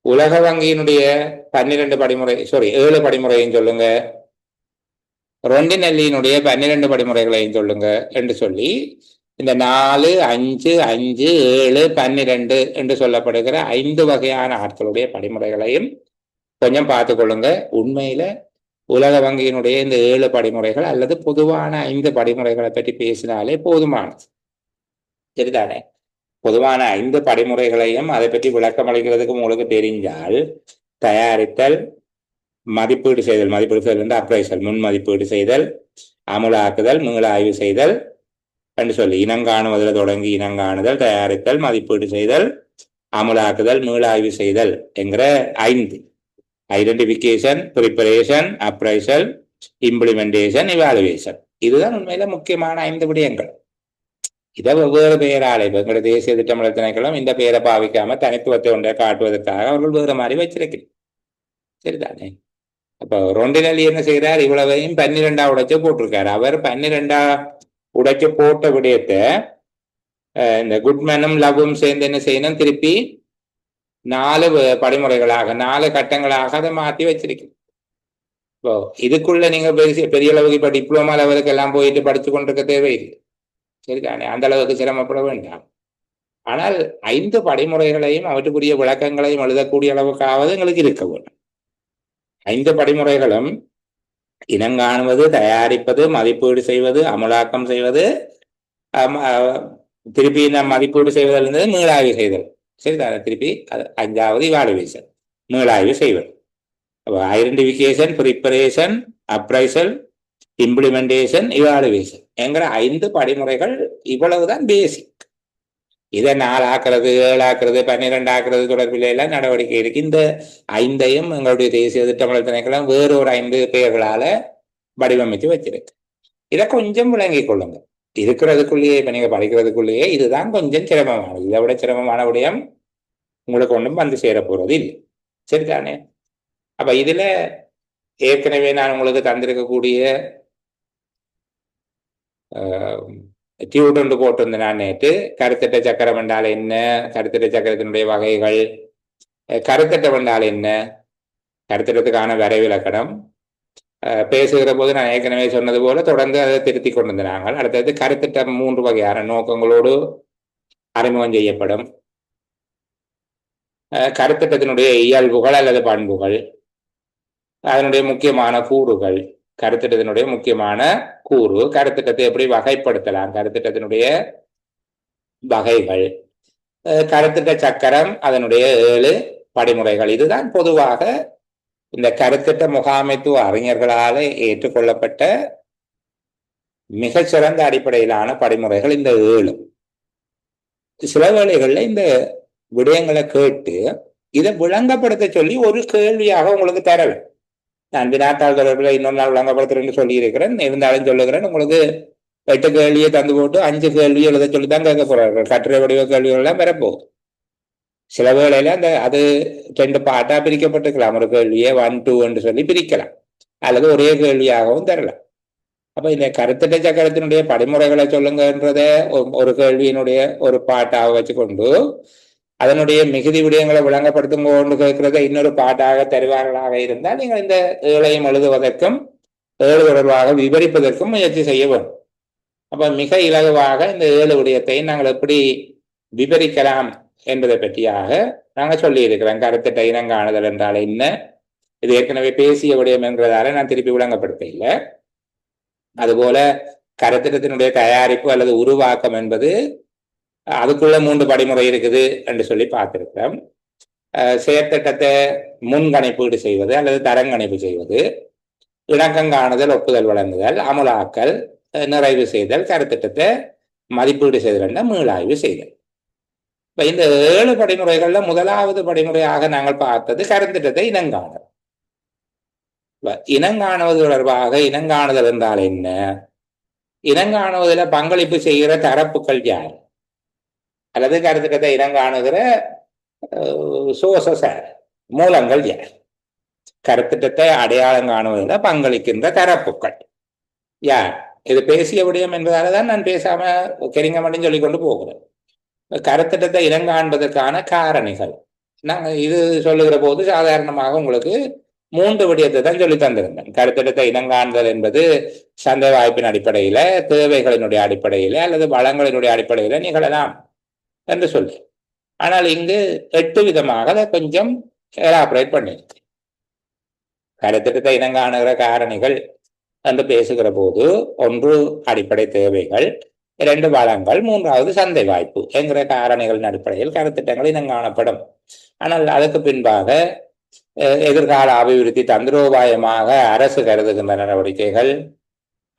S1: உலக வங்கியினுடைய 12 படிமுறை 7 படிமுறையும் சொல்லுங்க. ரொண்டினெல்லியினுடைய 12 படிமுறைகளையும் சொல்லுங்க என்று சொல்லி இந்த 4, 5, 5, 7, 12 என்று சொல்லப்படுகிற 5 வகையான ஆட்களுடைய படிமுறைகளையும் கொஞ்சம் பார்த்து கொள்ளுங்க. உண்மையில உலக வங்கியினுடைய இந்த 7 படிமுறைகள் அல்லது பொதுவான 5 படிமுறைகளை பற்றி பேசினாலே போதுமானது. சரிதானே? பொதுவான 5 படிமுறைகளையும் அதை பற்றி விளக்கம் அளிக்கிறதுக்கு உங்களுக்கு தெரிஞ்சால், தயாரித்தல், மதிப்பீடு செய்தல் என்று அப்ரைசல், முன் மதிப்பீடு செய்தல், அமுலாக்குதல், மீளாய்வு செய்தல் என்று சொல்லி இனங்காணுவதில் தொடங்கி இனங்காணுதல், தயாரித்தல், மதிப்பீடு செய்தல், அமுலாக்குதல், மீளாய்வு செய்தல் என்கிற 5. Identification, preparation, appraisal, implementation, evaluation. இதுதான் உண்மையில முக்கியமான 5 விடயங்கள். இதை வெவ்வேறு பெயராலே எங்களுடைய தேசிய திட்டமிடல் திணைக்களம் இந்த பெயரை பாவிக்காம தனித்துவத்தை ஒன்றை காட்டுவதற்காக அவர்கள் வேறு மாதிரி வச்சிருக்கிறேன். சரிதானே? அப்போ ரொண்டினெல்லி என்ன செய்கிறார்? இவ்வளவையும் 12 உடைச்சு போட்டிருக்காரு. அவர் 12 உடைச்சு போட்ட விடயத்தை இந்த குட்மேனும் லவ்வும் சேர்ந்து என்ன செய்யணும்? திருப்பி 4 படிமுறைகளாக 4 கட்டங்களாக அதை மாற்றி வச்சிருக்கேன். இப்போ இதுக்குள்ள நீங்க பெரிய அளவுக்கு இப்ப டிப்ளமா லெவலுக்கு எல்லாம் போயிட்டு படிச்சு கொண்டிருக்க தேவையில்லை. சரிதானே? அந்த அளவுக்கு சிரமப்பட வேண்டாம். ஆனால் 5 படிமுறைகளையும் அவற்றுக்குரிய விளக்கங்களையும் எழுதக்கூடிய அளவுக்காவது எங்களுக்கு இருக்க வேண்டும். 5 படிமுறைகளும் இனங்காணுவது, தயாரிப்பது, மதிப்பீடு செய்வது, அமலாக்கம் செய்வது, திருப்பி மதிப்பீடு செய்வதில் இருந்தது மீளாய்வு செய்தல். சரிதானே? திருப்பி 5வது இவாலுவேஷன், மீளாய்வு செய்வது. Identification, preparation, appraisal, implementation, evaluation என்கிற 5 படிமுறைகள். இவ்வளவுதான் பேசிக். இதை 4 ஆக்குறது, 7 ஆக்குறது, 12 ஆக்குறது தொடர்பில் எல்லாம் நடவடிக்கை இருக்கு. இந்த 5ஐயும் எங்களுடைய தேசிய திட்டமிடல் திணைக்களம் வேறு ஒரு 5 பெயர்களால வடிவமைத்து வச்சிருக்கு. இதை கொஞ்சம் விளங்கிக் கொள்ளுங்க. இருக்கிறதுக்குள்ளேயே இப்ப நீங்க படிக்கிறதுக்குள்ளேயே இதுதான் கொஞ்சம் சிரமமானது. இதை விட சிரமமான விடயம் உங்களுக்கு ஒன்றும் வந்து சேர போறது இல்லை. சரிதானே? அப்ப இதுல ஏற்கனவே நான் உங்களுக்கு தந்திருக்கக்கூடிய டியூட் ஒன்று போட்டிருந்தேன் நான் நேற்று. கருத்தட்ட சக்கரம் என்றால் என்ன, கருத்தட்ட சக்கரத்தினுடைய வகைகள், கருத்தட்டம் என்றால் என்ன, கருத்தட்டத்துக்கான வரைவிலக்கணம். பேசுகிற போது நான் ஏற்கனவே சொன்னது போல தொடர்ந்து அதை திருத்தி கொண்டிருந்த நாங்கள். அடுத்தது கருத்திட்டம் 3 வகையான நோக்கங்களோடு அறிமுகம் செய்யப்படும். கருத்திட்டத்தினுடைய இயல்புகள் அல்லது பண்புகள், அதனுடைய முக்கியமான கூறுகள், கருத்திட்டத்தினுடைய முக்கியமான கூறு, கருத்திட்டத்தை எப்படி வகைப்படுத்தலாம், கருத்திட்டத்தினுடைய வகைகள், கருத்திட்ட சக்கரம், அதனுடைய 7 படிமுறைகள். இதுதான் பொதுவாக இந்த கருத்திட்ட முகாமைத்துவ அறிஞர்களால் ஏற்றுக்கொள்ளப்பட்ட மிகச்சிறந்த அடிப்படையிலான படிமுறைகள் இந்த 7. சில வேளைகளில் இந்த விடயங்களை கேட்டு இதை விளங்கப்படுத்த சொல்லி ஒரு கேள்வியாக உங்களுக்கு தரவேன். நான் வினாத்தாள் தொடர்பில் இன்னொரு நாள் விளங்கப்படுத்துறேன்னு சொல்லி இருக்கிறேன். இருந்தாலும் சொல்லுகிறேன், உங்களுக்கு 8 கேள்வியை தந்து போட்டு 5 கேள்வி எழுத சொல்லி தான் கேட்க போறார்கள். கட்டுரை வடிவ கேள்விகள் எல்லாம் வரப்போகுது. சில வேளையில அது 2 பாட்டா பிரிக்கப்பட்டிருக்கலாம். ஒரு கேள்வியை 1, 2 என்று சொல்லி பிரிக்கலாம், அல்லது ஒரே கேள்வியாகவும் தரலாம். அப்ப இந்த கருத்திட்ட சக்கரத்தினுடைய படிமுறைகளை சொல்லுங்கன்றத ஒரு கேள்வியினுடைய ஒரு பாட்டாக வச்சுக்கொண்டு அதனுடைய மிகுதி விடயங்களை விளங்கப்படுத்தும் கொண்டு கேட்கிறத இன்னொரு பாட்டாக தருவார்களாக இருந்தால் நீங்கள் இந்த 7ஐயும் எழுதுவதற்கும் 7 தொடர்பாக விவரிப்பதற்கும் முயற்சி செய்ய வேண்டும். அப்ப மிக இலகுவாக இந்த 7 விடயத்தை நாங்கள் எப்படி விவரிக்கலாம் என்பதை பற்றியாக நாங்கள் சொல்லி இருக்கிறோம். கருத்திட்ட இனங்காணுதல் என்றால் என்ன, இது ஏற்கனவே பேசிய விடயம் என்கிறதால நான் திருப்பி விளங்கப்படுத்த இல்லை. அதுபோல கருத்திட்டத்தினுடைய தயாரிப்பு அல்லது உருவாக்கம் என்பது அதுக்குள்ள 3 படிமுறை இருக்குது என்று சொல்லி பார்த்திருக்கிறோம். செயற்திட்டத்தை முன்கணிப்பீடு செய்வது அல்லது தரங்கணிப்பு செய்வது, இணக்கம் காணுதல், ஒப்புதல் வழங்குதல், அமுலாக்கல், நிறைவு செய்தல், கருத்திட்டத்தை மதிப்பீடு செய்தல், மீளாய்வு செய்தல். இப்ப இந்த 7 படிமுறைகள்ல முதலாவது படிமுறையாக நாங்கள் பார்த்தது கருத்திட்டத்தை இனங்காணுதல். இனங்காணுவது தொடர்பாக இனங்காணுதல் என்றால் என்ன, இனங்காணுவதில் பங்களிப்பு செய்கிற தரப்புகள் யார், அல்லது கருத்திட்டத்தை இனங்காணுகிற சோர்சஸ் யார், மூலங்கள் யார், கருத்திட்டத்தை அடையாளம் காணுவதில் பங்களிக்கின்ற தரப்புகள் யார். இது பேசிய விடயம் என்பதால தான் நான் பேசாம கெரிங்க மட்டும் சொல்லிக்கொண்டு போகிறேன். கருத்திட்டத்தை இனங்காண்பதற்கான காரணிகள் நாங்கள் இது சொல்லுகிற போது சாதாரணமாக உங்களுக்கு 3 விடயத்தை தான் சொல்லி தந்திருந்தேன். கருத்திட்டத்தை இனங்காணுதல் என்பது சந்தை வாய்ப்பின் அடிப்படையில, தேவைகளினுடைய அடிப்படையில அல்லது வளங்களினுடைய அடிப்படையில நிகழலாம் என்று சொல்லி, ஆனால் இங்கு 8 விதமாக அதை கொஞ்சம் எலாபரேட் பண்ணியிருக்கு. கருத்திட்டத்தை இனங்காணுகிற காரணிகள் என்று பேசுகிற போது 1 அடிப்படை தேவைகள், 2 வளங்கள், 3வது சந்தை வாய்ப்பு என்கிற காரணிகளின் அடிப்படையில் கருத்திட்டங்கள் இனங்காணப்படும். ஆனால் அதுக்கு பின்பாக எதிர்கால அபிவிருத்தி தந்திரோபாயமாக அரசு கருதுகின்ற நடவடிக்கைகள்,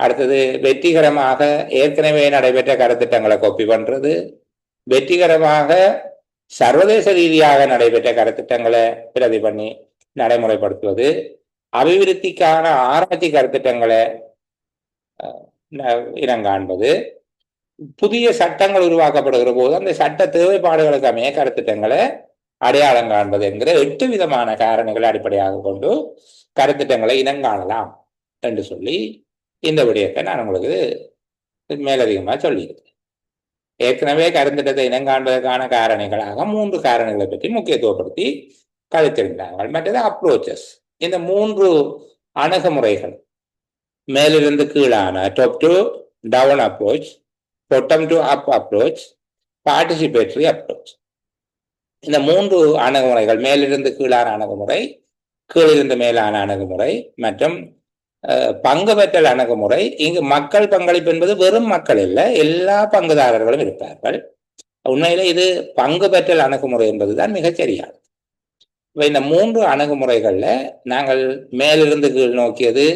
S1: அடுத்தது வெற்றிகரமாக ஏற்கனவே நடைபெற்ற கருத்திட்டங்களை காப்பி பண்றது, வெற்றிகரமாக சர்வதேச ரீதியாக நடைபெற்ற கருத்திட்டங்களை பிரதி பண்ணி நடைமுறைப்படுத்துவது, அபிவிருத்திக்கான ஆராய்ச்சி கருத்திட்டங்களை இனங்காண்பது, புதிய சட்டங்கள் உருவாக்கப்படுகிற போது அந்த சட்ட தேவைப்பாடுகளுக்கு அமைய கருத்திட்டங்களை அடையாளம் காண்பது என்கிற 8 விதமான காரணிகளை அடிப்படையாக கொண்டு கருத்திட்டங்களை இனங்காணலாம் என்று சொல்லி இந்த விடயத்தை நான் உங்களுக்கு மேலதிகமாக சொல்லியிருக்கேன். ஏற்கனவே கருத்திட்டத்தை இனங்காண்பதற்கான காரணிகளாக 3 காரணிகளை பற்றி முக்கியத்துவப்படுத்தி கழித்திருந்தார்கள். மற்றது அப்ரோச்சஸ். இந்த 3 அணுகுமுறைகள், மேலிருந்து கீழான top to down approach, bottom to up approach, participatory approach. இந்த 3 அணுகுமுறைகள், மேலிருந்து கீழான அணுகுமுறை, கீழிருந்து மேலான அணுகுமுறை மற்றும் பங்கு பெற்றல் அணுகுமுறை. இங்கு மக்கள் பங்களிப்பு என்பது வெறும் மக்கள் இல்லை, எல்லா பங்குதாரர்களும் இருப்பார்கள். உண்மையில இது பங்கு பெற்றல் அணுகுமுறை என்பதுதான் மிகச்சரியானது. இந்த 3 அணுகுமுறைகள்ல நாங்கள் மேலிருந்து கீழ் நோக்கியது,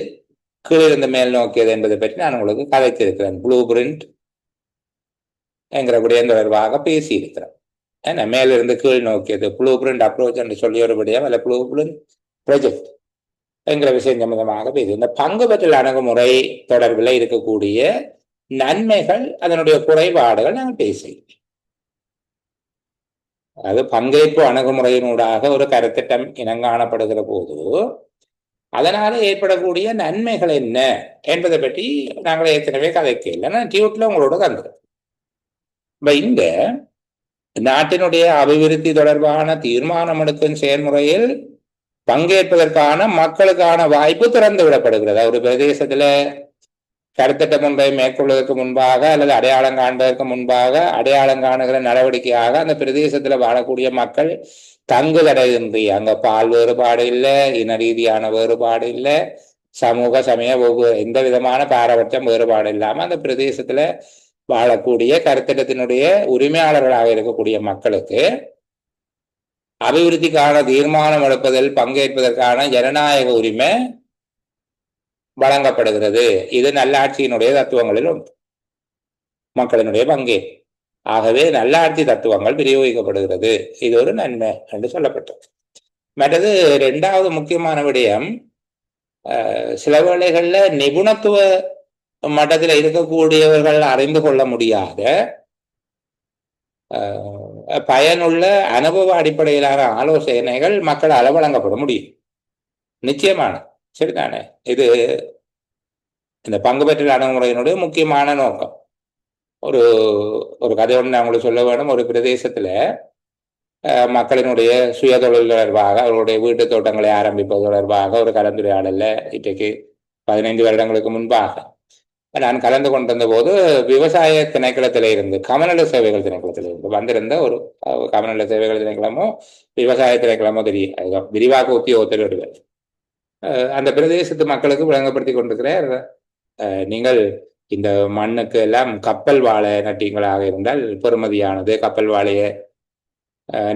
S1: கீழிருந்து மேல் நோக்கியது என்பதை பற்றி நான் உங்களுக்கு கதைத்திருக்கிறேன். ப்ளூ பிரிண்ட் என்கிற விடயம் தொடர்பாக பேசியிருக்கிறேன். ஏன்னா மேலிருந்து கீழ் நோக்கியது ப்ளூ பிரிண்ட் அப்ரோச் என்று சொல்லி ஒரு விடயம், அல்ல ப்ளூ பிரிண்ட் ப்ரொஜெக்ட் என்கிற விஷயம் சம்பந்தமாக பேசு. இந்த பங்கு பெற்றல் அணுகுமுறை தொடர்பில் இருக்கக்கூடிய நன்மைகள், அதனுடைய குறைபாடுகள் நாங்கள் பேசி, அது பங்கேற்பு அணுகுமுறையினூடாக ஒரு கருத்திட்டம் இனங்காணப்படுகிற போது அதனால ஏற்படக்கூடிய நன்மைகள் என்ன என்பதை பற்றி நாங்கள் ஏற்கனவே கதைக்கு இல்லைன்னா டியூட்ல உங்களோட தந்துடும். இந்த நாட்டினுடைய அபிவிருத்தி தொடர்பான தீர்மானம் எடுக்கும் செயல்முறையில் பங்கேற்பதற்கான மக்களுக்கான வாய்ப்பு திறந்து விடப்படுகிறது. ஒரு பிரதேசத்துல கருத்திட்டம் ஒன்றை மேற்கொள்வதற்கு முன்பாக அல்லது அடையாளம் காண்பதற்கு முன்பாக அடையாளம் காணுகிற நடவடிக்கையாக அந்த பிரதேசத்துல வாழக்கூடிய மக்கள் தங்குதடையின்றி, அங்க பால் வேறுபாடு இல்லை, இன ரீதியான வேறுபாடு இல்லை, சமூக சமய எந்த விதமான பாரபட்சம் வேறுபாடு இல்லாம அந்த பிரதேசத்துல வாழக்கூடிய கருத்திட்டத்தினுடைய உரிமையாளர்களாக இருக்கக்கூடிய மக்களுக்கு அபிவிருத்திக்கான தீர்மானம் எடுப்பதில் பங்கேற்பதற்கான ஜனநாயக உரிமை வழங்கப்படுகிறது. இது நல்லாட்சியினுடைய தத்துவங்களில் ஒன்று, மக்களினுடைய பங்கே. ஆகவே நல்லாட்சி தத்துவங்கள் பிரயோகிக்கப்படுகிறது. இது ஒரு நன்மை என்று சொல்லப்பட்டது. மற்றது இரண்டாவது முக்கியமான விடயம், சில வேளைகள்ல நிபுணத்துவ மட்டத்தில் இருக்கக்கூடியவர்கள் அறிந்து கொள்ள முடியாத பயனுள்ள அனுபவ அடிப்படையிலான ஆலோசனைகள் மக்களால் வழங்கப்பட முடியும். நிச்சயமான சரிதானே? இது இந்த பங்கு பெற்றல் அணுகுமுறையினுடைய முக்கியமான நோக்கம். ஒரு ஒரு கதை ஒன்று நான் உங்களுக்கு சொல்ல வேணும். ஒரு பிரதேசத்துல மக்களினுடைய சுய தொழில் தொடர்பாக, அவர்களுடைய வீட்டு தோட்டங்களை ஆரம்பிப்பது தொடர்பாக ஒரு கலந்துரையாடல இன்றைக்கு 15 வருடங்களுக்கு முன்பாக நான் கலந்து கொண்டிருந்த போது, விவசாய திணைக்களத்தில இருந்து, கமநல சேவைகள் திணைக்களத்தில இருந்து வந்திருந்த ஒரு கமநல சேவைகள் திணைக்களமோ விவசாய திணைக்களமோ தெரியும், அதுதான் விரிவாக்க உத்தியோகத்தில் வருவார். அந்த பிரதேசத்து மக்களுக்கு விளங்கப்படுத்தி கொண்டிருக்கிறார், நீங்கள் இந்த மண்ணுக்கு எல்லாம் கப்பல் வாழை நட்டீங்களாக இருந்தால் பெறுமதியானது, கப்பல் வாழையை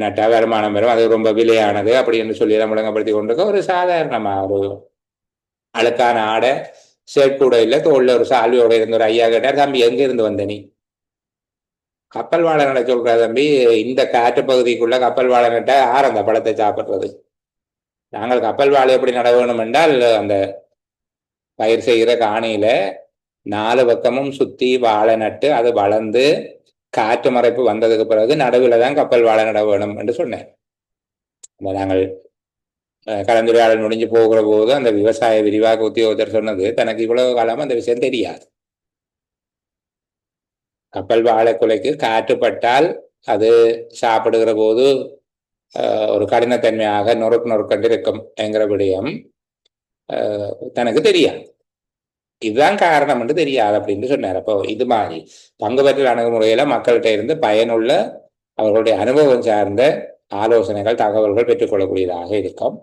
S1: நட்டா வருமானம் வரும், அது ரொம்ப விலையானது அப்படி என்று சொல்லி எல்லாம் விளங்கப்படுத்தி கொண்டிருக்க ஒரு சாதாரணமா ஒரு அழுக்கான ஆடை ஷர்ட் இல்லை, தோல்ல ஒரு சால்வியோட இருந்த ஒரு ஐயா கேட்டார், தம்பி எங்க இருந்து வந்த நீ? கப்பல் வாழை நட சொல்ற தம்பி, இந்த காற்று பகுதிக்குள்ள கப்பல் வாழை நட்ட ஆறு அந்த பழத்தை சாப்பிட்றது. நாங்கள் கப்பல் வாழை எப்படி நட வேணும் என்றால், அந்த பயிர் செய்கிற காணியில 4 பக்கமும் சுத்தி வாழை நட்டு அது வளர்ந்து காற்று மறைப்பு வந்ததுக்கு பிறகு நடுவில் தான் கப்பல் வாழை நட வேணும் என்று சொன்னேன். நாங்கள் கலந்துரையாடல் முடிஞ்சு போகிற போது அந்த விவசாய விரிவாக்க உத்தியோகத்தர் சொன்னது, தனக்கு இவ்வளவு காலமா அந்த விஷயம் தெரியாது. கப்பல் வாழை குலைக்கு காற்றுப்பட்டால் அது சாப்பிடுகிற போது ஒரு கடினத்தன்மையாக நொறுக்கண்டு இருக்கும் என்கிற விடயம் தனக்கு தெரியாது. இதுதான் காரணம் என்று தெரியாது அப்படின்னு சொன்னார். அப்போ இது மாதிரி பங்கு பெற்றல் அணுகுமுறையில மக்கள்கிட்ட இருந்து பயனுள்ள அவர்களுடைய அனுபவம் சார்ந்த ஆலோசனைகள், தகவல்கள் பெற்றுக்கொள்ளக்கூடியதாக இருக்கும்.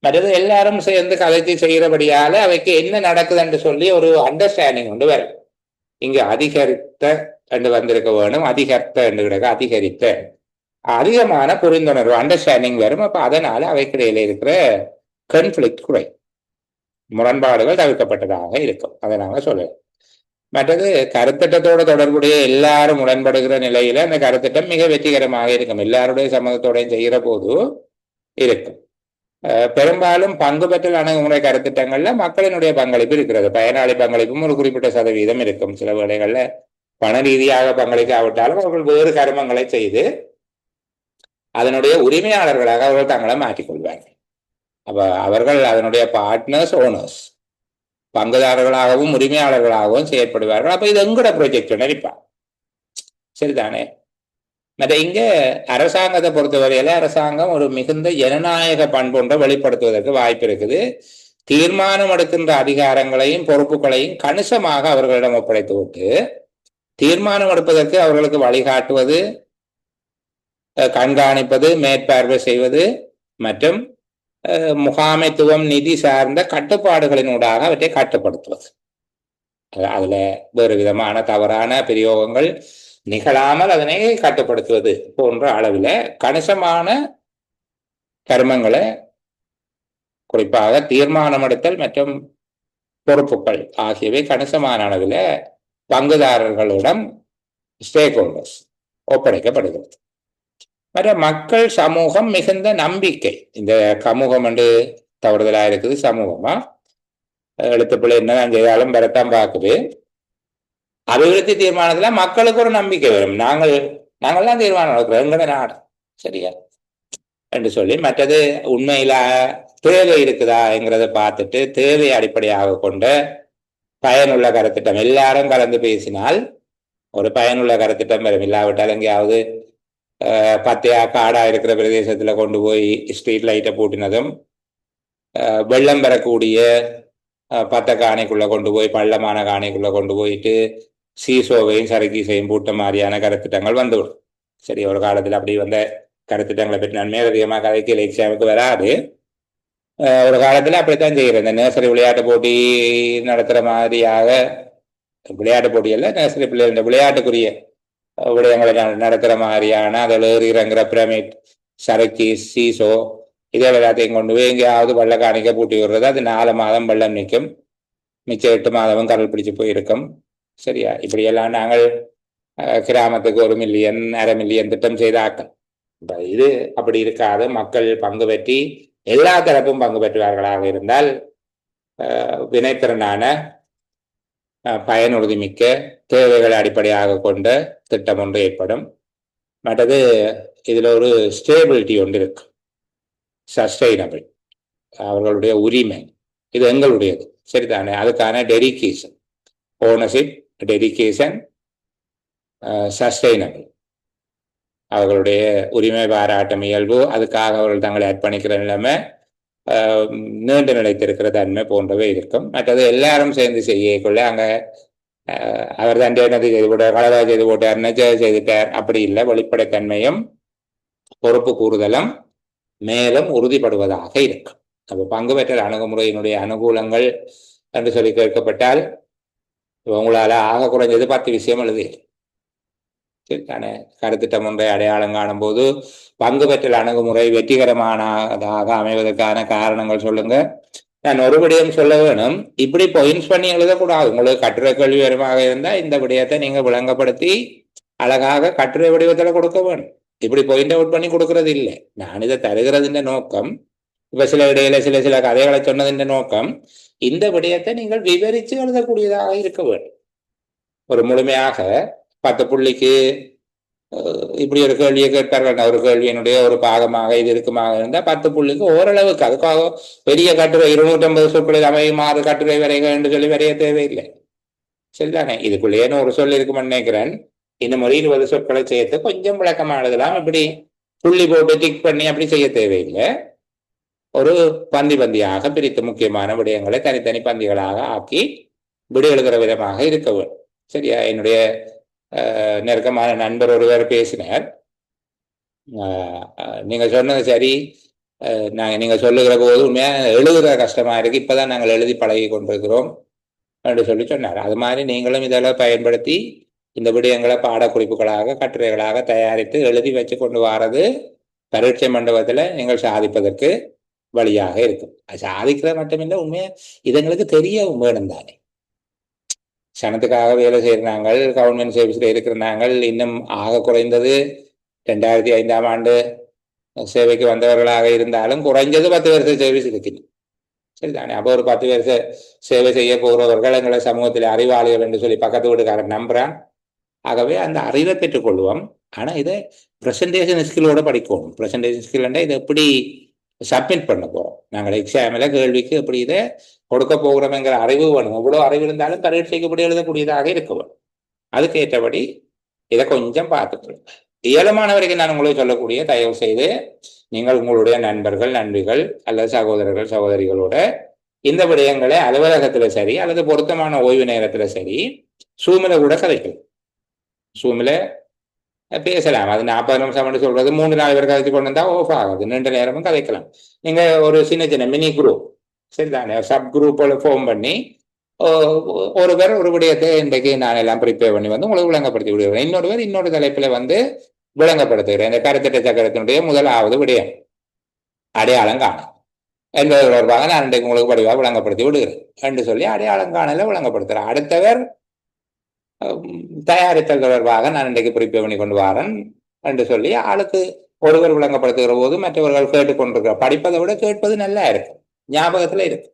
S1: மற்றது எல்லாரும் சேர்ந்து கதைச்சி செய்கிறபடியால அவைக்கு என்ன நடக்குது என்று சொல்லி ஒரு அண்டர்ஸ்டாண்டிங் கொண்டு வரும். இங்கு அதிகரித்த என்று வந்திருக்க வேணும், அதிகரித்த என்று கிடக்க அதிகரித்த, அதிகமான புரிந்துணர்வு அண்டர்ஸ்டாண்டிங் வரும். அப்ப அதனால அவைக்கிடையில இருக்கிற கன்ஃபிளிக்ட் குறை, முரண்பாடுகள் தவிர்க்கப்பட்டதாக இருக்கும். அதை நாங்கள் சொல்லலாம். மற்றது கருத்திட்டத்தோட தொடர்புடைய எல்லாரும் உடன்படுகிற நிலையில அந்த கருத்திட்டம் மிக வெற்றிகரமாக இருக்கும். எல்லாருடைய சம்மதத்தோடையும் செய்கிற போது இருக்கும். பெரும்பாலும் பங்கு பெற்றல் அணுகுமுறை கருத்திட்டங்கள்ல மக்களினுடைய பங்களிப்பு இருக்கிறது. பயனாளி பங்களிப்பும் ஒரு குறிப்பிட்ட சதவீதம் இருக்கும். சில வேளைகள்ல பண ரீதியாக பங்களிக்காவிட்டாலும் அவர்கள் வேறு கர்மங்களை செய்து அதனுடைய உரிமையாளர்களாக அவர்கள் தங்களை மாற்றிக்கொள்வார்கள். அப்ப அவர்கள் அதனுடைய பார்ட்னர்ஸ், ஓனர்ஸ், பங்குதாரர்களாகவும் உரிமையாளர்களாகவும் செயற்படுவார்கள். அப்ப இது எங்கூட ப்ரொஜெக்ட் நினைப்பான். சரிதானே? மற்ற இங்க அரசாங்கத்தை பொறுத்தவரையில அரசாங்கம் ஒரு மிகுந்த ஜனநாயக பண்பொன்றை வெளிப்படுத்துவதற்கு வாய்ப்பு இருக்குது. தீர்மானம் எடுக்கின்ற அதிகாரங்களையும் பொறுப்புகளையும் கணிசமாக அவர்களிடம் ஒப்படைத்து விட்டு தீர்மானம் எடுப்பதற்கு அவர்களுக்கு வழிகாட்டுவது, கண்காணிப்பது, மேற்பார்வை செய்வது மற்றும் முகாமைத்துவம், நிதி சார்ந்த கட்டுப்பாடுகளினூடாக அவற்றை கட்டுப்படுத்துவது. அதுல வேறு விதமான தவறான பிரயோகங்கள் நிகழாமல் அதனை கட்டுப்படுத்துவது போன்ற அளவில் கணிசமான கர்மங்களை, குறிப்பாக தீர்மானம் எடுத்தல் மற்றும் பொறுப்புகள் ஆகியவை கணிசமான அளவில் பங்குதாரர்களிடம், ஸ்டேக் ஹோல்டர்ஸ் ஒப்படைக்கப்படுகிறது. மற்ற மக்கள் சமூகம் மிகுந்த நம்பிக்கை, இந்த சமூகம் என்று தவறுதலா இருக்குது சமூகமா. எழுத்துப்பிள்ளை என்னதான் செய்தாலும் பெறத்தான் பார்க்குது. அபிவிருத்தி தீர்மானத்துல மக்களுக்கு ஒரு நம்பிக்கை வரும். நாங்கள்லாம் தீர்மானம் எடுக்கிறோம், எங்கட நாடு சரியா என்று சொல்லி. மற்றது உண்மையில தேவை இருக்குதா என்கிறத பார்த்துட்டு தேவையை அடிப்படையாக கொண்ட பயனுள்ள கருத்திட்டம் எல்லாரும் கலந்து பேசினால் ஒரு பயனுள்ள கருத்திட்டம் வரும். இல்லாவிட்டால் எங்கேயாவது பத்தையா காடா இருக்கிற பிரதேசத்துல கொண்டு போய் ஸ்ட்ரீட் லைட்டை பூட்டினதும், வெள்ளம் பெறக்கூடிய பத்த காணிக்குள்ள கொண்டு போய் பள்ளமான காணிக்குள்ள கொண்டு போயிட்டு சீசோவையும் சரக்கீசையும் பூட்ட மாதிரியான கருத்திட்டங்கள் வந்துவிடும். சரி, ஒரு காலத்தில் அப்படி வந்த கருத்திட்டங்களை பற்றி நான் மேலதிகமாக கதைக்கு எக்ஸாமுக்கு வராது. ஒரு காலத்தில் அப்படித்தான் செய்கிறேன். இந்த நர்சரி விளையாட்டு போட்டி நடத்துகிற மாதிரியாக, விளையாட்டு போட்டியல்ல, நர்சரி பிள்ளைகள் விளையாட்டுக்குரிய விடயங்களை நடத்துகிற மாதிரியான அதில் ஏறுகிறங்கிற பிரமிட், சரக்கி, சீசோ இதே எல்லாத்தையும் கொண்டு போய் எங்கேயாவது வெள்ள காணிக்க பூட்டி விடுறது. அது 4 மாதம் வெள்ளம் நிற்கும், மிச்சம் 8 மாதமும் கடல் பிடிச்சு போயிருக்கும். சரியா, இப்படியெல்லாம் நாங்கள் கிராமத்துக்கு 1 மில்லியன் 1/2 மில்லியன் திட்டம் செய்தாக்கள். இது அப்படி இருக்காது. மக்கள் பங்கு பெற்றி எல்லா தரப்பும் பங்கு பெற்றுவார்களாக இருந்தால் வினைத்திறனான பயனுறுதிமிக்க தேவைகளை அடிப்படையாக கொண்ட திட்டம் ஒன்று ஏற்படும். மற்றது இதில் ஒரு ஸ்டேபிலிட்டி ஒன்று இருக்கு, சஸ்டைனபிள், அவர்களுடைய உரிமை, இது எங்களுடையது சரிதானே. அதுக்கான டெடிகேஷன், ஓனர்ஷிப், டெடிகேஷன், சஸ்டைனபிள், அவர்களுடைய உரிமை பாராட்டும் இயல்பு, அதுக்காக அவர்கள் தங்களை அர்ப்பணிக்கிற நிலைமை, நீண்டு நிலைத்திருக்கிற தன்மை போன்றவை இருக்கும். மற்றது எல்லாரும் சேர்ந்து செய்யக்குள்ள அங்கே அவர் தான் என்னது செய்து போட்டார், கலவா செய்து போட்டார், நெஜ செய்துட்டார் அப்படி இல்லை. வெளிப்படைத்தன்மையும் பொறுப்பு கூறுதலும் மேலும் உறுதிப்படுவதாக இருக்கும். அப்போ பங்கு பெற்றல் அணுகுமுறையினுடைய அனுகூலங்கள் என்று சொல்லி கேட்கப்பட்டால் உங்களால் ஆக குறைஞ்சது 10 விஷயம் எழுதி சரிதானே. கருத்திட்டம் ஒன்றை அடையாளம் காணும் போது பங்கு பெற்றல் அணுகுமுறை வெற்றிகரமானதாக அமைவதற்கான காரணங்கள் சொல்லுங்க. நான் ஒரு விடயம் சொல்ல வேணும், இப்படி பாயிண்ட்ஸ் பண்ணி எழுதக்கூடாது. உங்களுக்கு கட்டுரை கேள்வி வருமாக இருந்தால் இந்த விடயத்தை நீங்கள் விளங்கப்படுத்தி அழகாக கட்டுரை வடிவத்தில் கொடுக்க வேணும். இப்படி பாயிண்ட் அவுட் பண்ணி கொடுக்கறது இல்லை. நான் இதை தருகிறதுன்ற நோக்கம், இப்ப சில இடையில சில கதைகளை சொன்னதின் நோக்கம், இந்த விடயத்தை நீங்கள் விவரித்து எழுதக்கூடியதாக இருக்க வேண்டும். ஒரு முழுமையாக 10 புள்ளிக்கு இப்படி ஒரு கேள்வியை கேட்பார்கள். ஒரு கேள்வியினுடைய ஒரு பாகமாக இது இருக்குமாக இருந்தால் 10 புள்ளிக்கு ஓரளவுக்கு, அதுக்காக பெரிய கட்டுரை 250 சொற்களில் அமையுமாறு கட்டுரை வரைக என்று சொல்லி வரைய தேவையில்லை சரிதானே. இதுக்குள்ளேயே ஒரு சொல் இருக்குமென்னு நினைக்கிறேன். இன்னும் ஒரு 20 சொற்களை சேர்த்து கொஞ்சம் விளக்கமாக எழுதலாம். இப்படி புள்ளி போட்டு டிக் பண்ணி அப்படி செய்ய தேவையில்லை. ஒரு பந்தியாக பிரித்து முக்கியமான விடயங்களை தனித்தனி பந்திகளாக ஆக்கி விடை எழுதுகிற விதமாக இருக்க வேண்டும் சரியா. என்னுடைய நெருக்கமான நண்பர் ஒருவர் பேசினார், நீங்க சொன்னது சரி, நீங்க சொல்லுகிற போது உண்மையாக எழுதுகிற கஷ்டமா இருக்கு, இப்பதான் நாங்கள் எழுதி பழகி கொண்டிருக்கிறோம் என்று சொல்லி சொன்னார். அது மாதிரி நீங்களும் இதெல்லாம் பயன்படுத்தி இந்த விடயங்களை பாடக்குறிப்புகளாக கட்டுரைகளாக தயாரித்து எழுதி வச்சு கொண்டு வாரது பரீட்சை மண்டபத்தில் நீங்கள் சாதிப்பதற்கு வழியாக இருக்கும். அது சாதிக்கிற மட்டுமில்லை, உண்மையா இதுங்களுக்கு தெரிய வேணும் தானே. சனத்துக்காக வேலை செய்கிறாங்க, கவர்மெண்ட் சர்வீஸில் இருக்கிறாங்க. இன்னும் ஆக குறைந்தது 2005ஆம் ஆண்டு சேவைக்கு வந்தவர்களாக இருந்தாலும் குறைஞ்சது 10 வருஷ சர்வீஸ் இருக்குது சரிதானே. அப்போ ஒரு 10 வருஷ சேவை செய்ய போகிறவர்கள் எங்களை சமூகத்தில் அறிவாளிகள் என்று சொல்லி பக்கத்து வீட்டுக்காரன் நம்புறான். ஆகவே அந்த அறிவை பெற்றுக்கொள்வோம். ஆனால் இதை ப்ரெசன்டேஷன் ஸ்கில்லோட படிக்கணும். ப்ரெசன்டேஷன் ஸ்கில்னா இதை எப்படி சப்மிட் பண்ண போகிறோம், நாங்கள் எக்ஸாமில் கேள்விக்கு எப்படி இதை கொடுக்க போகிறோம்ங்கிற அறிவு வேணும். எவ்வளோ அறிவு இருந்தாலும் பரீட்சைக்கு இப்படி எழுதக்கூடியதாக இருக்க வேணும். அதுக்கு ஏற்றபடி இதை கொஞ்சம் பார்த்துக்கணும். இயலுமான வரைக்கும் நான் உங்களுக்கு சொல்லக்கூடிய, தயவு செய்து நீங்கள் உங்களுடைய நண்பர்கள் நண்பிகள் அல்லது சகோதரர்கள் சகோதரிகளோட இந்த விடயங்களை அலுவலகத்தில் சரி அல்லது பொருத்தமான ஓய்வு நேரத்தில் சரி சூமில் கூட கதைக்கலாம். சூமில் பேசலாம். அது 40 நிமிஷம் சொல்றது 3-4 பேர் கதைச்சு கொண்டு வந்தா ஓஃப் ஆகாது, நீண்ட நேரமும் கதைக்கலாம். நீங்க ஒரு சின்ன மினி குரூப் சரிதானே, சப் குரூப் ஃபார்ம் பண்ணி ஒரு பேர் ஒரு விடயத்தை இன்றைக்கு நான் எல்லாம் ப்ரிப்பேர் பண்ணி வந்து உங்களுக்கு விளங்கப்படுத்தி விடுவேன். இன்னொரு பேர் இன்னொரு தலைப்பில் வந்து விளங்கப்படுத்துகிறேன். இந்த கருத்திட்ட சக்கரத்தினுடைய முதலாவது விடயம் அடையாளம் காணும் என்பது தொடர்பாக நான் இன்றைக்கு உங்களுக்கு படிவாக விளங்கப்படுத்தி விடுகிறேன் என்று சொல்லி அடையாளம் காணல விளங்கப்படுத்துகிறேன். அடுத்தவர் தயாரித்தல் தொடர்பாக நான் இன்றைக்கு ப்ரிப்பேர் பண்ணி கொண்டு வரேன் என்று சொல்லி ஆளுக்கு ஒருவர் விளங்கப்படுத்துகிற போது மற்றவர்கள் கேட்டுக்கொண்டிருக்கிற, படிப்பதை விட கேட்பது நல்லா இருக்கும். ஞாபகத்துல இருக்கு.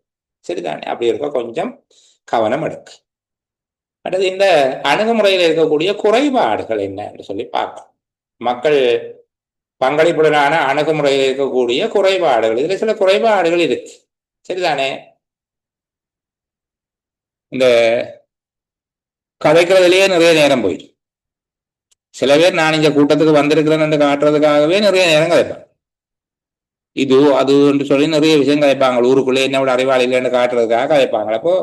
S1: சரிதானே? அப்படி இருக்க கொஞ்சம் கவனம் எடுக்கு. அடுத்து இந்த அணுகுமுறையில் இருக்கக்கூடிய குறைபாடுகள் என்ன என்று சொல்லி பார்க்கலாம். மக்கள் பங்களிப்புடனான அணுகுமுறையில் இருக்கக்கூடிய குறைபாடுகள், இதுல சில குறைபாடுகள் இருக்கு. சரிதானே? இந்த கதைக்கிறதுலயே நிறைய நேரம் போயிடும். சில பேர் நான் இந்த கூட்டத்துக்கு வந்திருக்கிறேன் என்று காட்டுறதுக்காகவே நிறைய நேரம் கதைப்பாங்க. இது அது என்று சொல்லி நிறைய விஷயம் கதைப்பாங்க. ஊருக்குள்ளே என்ன விட அறிவாளிகள் காட்டுறதுக்காக கதைப்பாங்க. அப்போ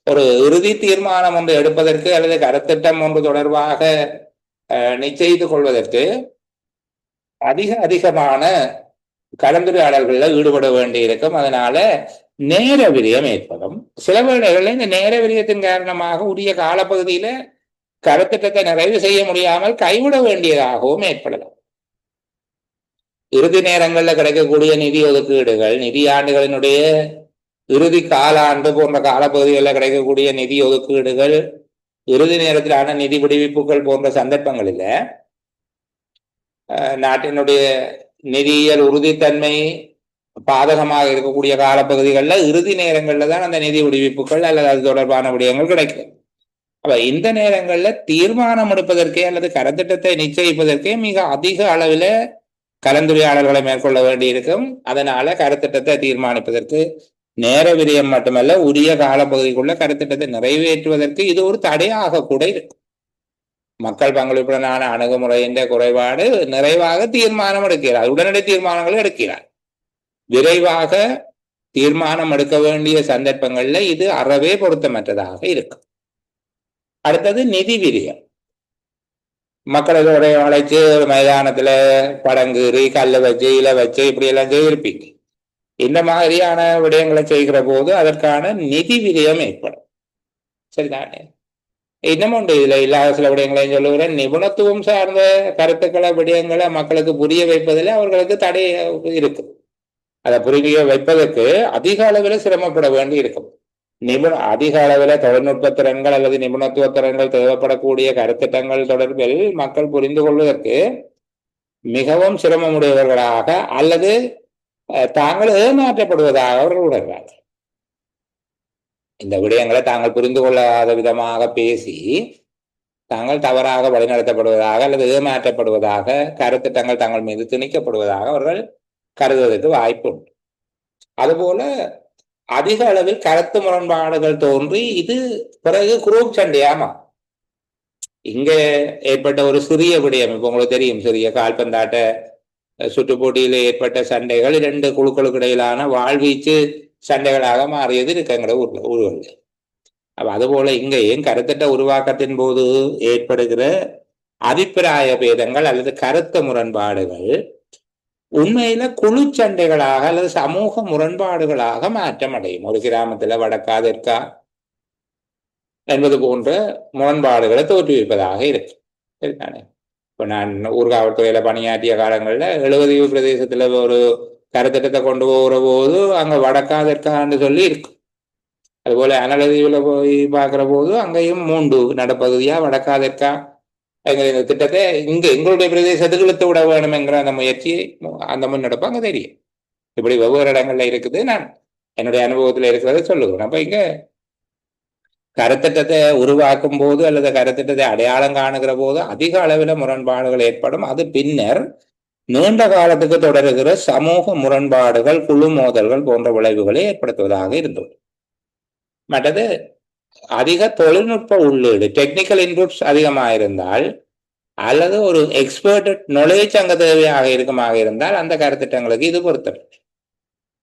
S1: ஒரு இறுதி தீர்மானம் ஒன்று எடுப்பதற்கு அல்லது கருத்திட்டம் ஒன்று தொடர்பாக நிச்சயித்துக் கொள்வதற்கு அதிகமான கலந்துரையாடல்களில் ஈடுபட வேண்டி இருக்கும். அதனால நேர விரயம் ஏற்படும். சில வேளைகளில் இந்த நேர விரயத்தின் காரணமாக உரிய காலப்பகுதியில கருத்திட்டத்தை நிறைவு செய்ய முடியாமல் கைவிட வேண்டியதாகவும் ஏற்படலாம். இறுதி நேரங்களில் கிடைக்கக்கூடிய நிதி ஒதுக்கீடுகள், நிதி ஆண்டுகளினுடைய இறுதி காலாண்டு போன்ற காலப்பகுதிகளில் கிடைக்கக்கூடிய நிதி ஒதுக்கீடுகள், இறுதி நேரத்திலான நிதி விடுவிப்புகள் போன்ற சந்தர்ப்பங்களில் நாட்டினுடைய நிதியியல் உறுதித்தன்மை பாதகமாக இருக்கக்கூடிய காலப்பகுதிகளில் இறுதி நேரங்களில் தான் அந்த நிதி விடுவிப்புகள் அல்லது அது தொடர்பான விடயங்கள் கிடைக்கும். அப்ப இந்த நேரங்களில் தீர்மானம் எடுப்பதற்கே அல்லது கருத்திட்டத்தை நிச்சயிப்பதற்கே மிக அதிக அளவில் கலந்துரையாடல்களை மேற்கொள்ள வேண்டி இருக்கும். அதனால கருத்திட்டத்தை தீர்மானிப்பதற்கு நேர விரயம் மட்டுமல்ல, உரிய காலப்பகுதிக்குள்ள கருத்திட்டத்தை நிறைவேற்றுவதற்கு இது ஒரு தடையாக கூட இருக்கும். மக்கள் பங்களிப்புடனான அணுகுமுறையின் குறைபாடு நிறைவாக தீர்மானம் எடுக்கிறார், உடனடி தீர்மானங்களும் எடுக்கிறார். விரைவாக தீர்மானம் எடுக்க வேண்டிய சந்தர்ப்பங்கள்ல இது அறவே பொருத்தமற்றதாக இருக்கும். அடுத்தது நிதி விரயம். மக்களோட அழைச்சு ஒரு மைதானத்துல படங்குறி கல்ல வச்சு இலை வச்சு இப்படி எல்லாம் செய்திருப்பீங்க. இந்த மாதிரியான விடயங்களை செய்கிற போது அதற்கான நிதி விரயம் ஏற்படும். சரிதானே? இன்னும் உண்டு, இதுல இல்லாத சில விடயங்களையும் சொல்லுகிறேன். நிபுணத்துவம் சார்ந்த கருத்துக்களை விடயங்களை மக்களுக்கு புரிய வைப்பதில் அவர்களுக்கு தடை இருக்கு. அதை புரிய வைப்பதற்கு அதிக அளவில் சிரமப்பட வேண்டி இருக்கும். அதிக அளவில் தொழில்நுட்ப திறன்கள் அல்லது நிபுணத்துவ திறன்கள் தேவைப்படக்கூடிய கருத்திட்டங்கள் தொடர்பில் மக்கள் புரிந்து கொள்வதற்கு மிகவும் சிரமமுடையவர்களாக அல்லது தாங்கள் ஏமாற்றப்படுவதாக அவர்கள் உணர்கிறார்கள். இந்த விடயங்களை தாங்கள் புரிந்து கொள்ளாத விதமாக பேசி தாங்கள் தவறாக வழிநடத்தப்படுவதாக அல்லது ஏமாற்றப்படுவதாக கருத்திட்டங்கள் தங்கள் மீது திணிக்கப்படுவதாக அவர்கள் கருதுவதற்கு வாய்ப்பு உண்டு. அதுபோல அதிக அளவில் கருத்து முரண்பாடுகள் தோன்றி இது பிறகு குரூப் சண்டையாமா. இங்க ஏற்பட்ட ஒரு சிறிய விடயம், இப்ப உங்களுக்கு தெரியும், சிறிய கால்பந்தாட்ட சுற்று போட்டியில் ஏற்பட்ட சண்டைகள் 2 குழுக்களுக்கு இடையிலான வாழ்வீச்சு சண்டைகளாக மாறியது இருக்கு எங்களோட ஊர்களில். அப்ப அதுபோல இங்கேயும் கருத்திட்ட உருவாக்கத்தின் போது ஏற்படுகிற அபிப்பிராய பேதங்கள் அல்லது கருத்து முரண்பாடுகள் உண்மையில குழு சண்டைகளாக அல்லது சமூக முரண்பாடுகளாக மாற்றம் அடையும். ஒரு கிராமத்துல வடக்கா தெற்கா என்பது போன்ற முரண்பாடுகளை தோற்றுவிப்பதாக இருக்கு. சரிதானே? இப்ப நான் ஊர்காவல்துறையில பணியாற்றிய காலங்கள்ல 70 பிரதேசத்துல ஒரு கருத்திட்டத்தை கொண்டு போகிற போது அங்க வடக்கா தெற்கான்னு சொல்லி இருக்கு. அதுபோல அனலதீவுல போய் பார்க்கிற போது அங்கேயும் 3 நடப்பகுதியா வடக்கா தெற்கா இந்த திட்டத்தை இங்க எங்களுடைய பிரதேசத்துக்கு இழுத்து விட வேணும் என்கிற அந்த முயற்சியை அந்த முன்னெடுப்பு அங்க தெரியும். இப்படி வெவ்வேறு இடங்கள்ல இருக்குது. நான் என்னுடைய அனுபவத்துல இருக்கிறத சொல்லுகிறேன். அப்ப இங்க கருத்திட்டத்தை உருவாக்கும் போது அல்லது கருத்திட்டத்தை அடையாளம் காணுகிற போது அதிக அளவில் முரண்பாடுகள் ஏற்படும். அது பின்னர் நீண்ட காலத்துக்கு தொடருகிற சமூக முரண்பாடுகள், குழு மோதல்கள் போன்ற விளைவுகளை ஏற்படுத்துவதாக இருந்தது. மற்றது அதிக தொழில்நுட்ப உள்ளீடு, டெக்னிக்கல் இன்புட்ஸ் அதிகமாக இருந்தால் அல்லது ஒரு எக்ஸ்பர்ட் நாலேஜ் அங்க தேவையாக இருக்குமாக இருந்தால் அந்த கருத்திட்டங்களுக்கு இது பொருத்தம்.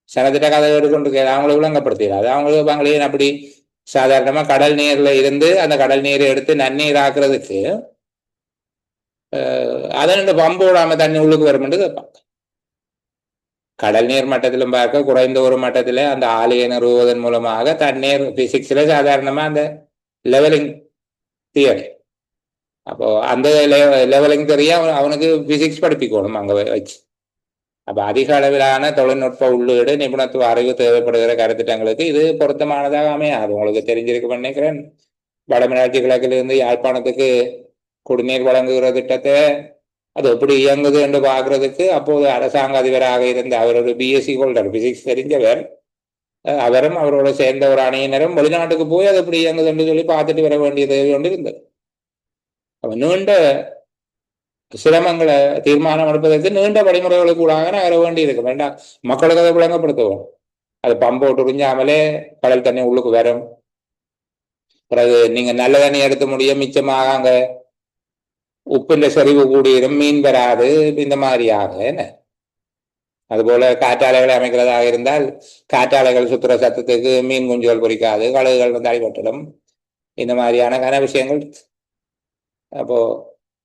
S1: சனத்திட்ட கதை எடுக்கொண்டு அவங்களை விளங்கப்படுத்திடாது. அவங்களுக்கு அப்படி சாதாரணமா கடல் நீர்ல இருந்து அந்த கடல் நீரை எடுத்து நன்னீர் ஆக்குறதுக்கு அதனோட பம்பு விடாம தண்ணி உள்ளுக்கு வரும்னு கேட்பாங்க. கடல் நீர் மட்டத்திலும் பார்க்க குறைந்த ஒரு மட்டத்துல அந்த ஆலையை நிறுவுவதன் மூலமாக தண்ணீர் பிசிக்ஸ்ல சாதாரணமா அந்த லெவலிங் தியரி, அப்போ அந்த லெவலிங் தெரிய அவனுக்கு பிசிக்ஸ் படிப்பிக்கணும் அங்க வச்சு. அப்ப அதிக அளவிலான தொழில்நுட்ப உள்ளீடு, நிபுணத்துவ அறிவு தேவைப்படுகிற கருத்திட்டங்களுக்கு இது பொருத்தமானதாக அமையாது. உங்களுக்கு தெரிஞ்சிருக்கு நினைக்கிறேன், வடமராட்சி கிழக்கிலிருந்து யாழ்ப்பாணத்துக்கு குடிநீர் வழங்குகிற திட்டத்தை அது எப்படி இயங்குது என்று பார்க்கறதுக்கு அப்போது அரசாங்க அதிபராக இருந்த அவர் ஒரு பிஎஸ்சி ஹோல்டர், பிசிக்ஸ் தெரிஞ்சவர், அவரும் அவரோட சேர்ந்த ஒரு அணியினரும் வெளிநாட்டுக்கு போய் அது எப்படி இயங்குதுன்னு சொல்லி பார்த்துட்டு வர வேண்டிய தேவை கொண்டு இருந்தது. நீண்ட சிரமங்களை தீர்மானம் எடுப்பதற்கு நீண்ட வழிமுறைகளுக்கு கூடாக வர வேண்டி இருக்கு. வேண்டாம், மக்களுக்கு அதை விளங்கப்படுத்துவோம். அது பம்போட்டு உறிஞ்சாமலே கடல் தண்ணி உள்ளுக்கு வரும். பிறகு நீங்க நல்ல தண்ணி எடுத்து முடியும், மிச்சமாக அங்க உப்பின் செறிவு கூடியிரும், மீன் வராது, இந்த மாதிரியாக என்ன. அதுபோல காற்றாலைகளை அமைக்கிறதாக இருந்தால் காற்றாலைகள் சுற்றுற சத்தத்துக்கு மீன் குஞ்சுகள் பொறிக்காது, கழுகுகள் வந்து அடிபட்டுடும். இந்த மாதிரியான கன விஷயங்கள். அப்போ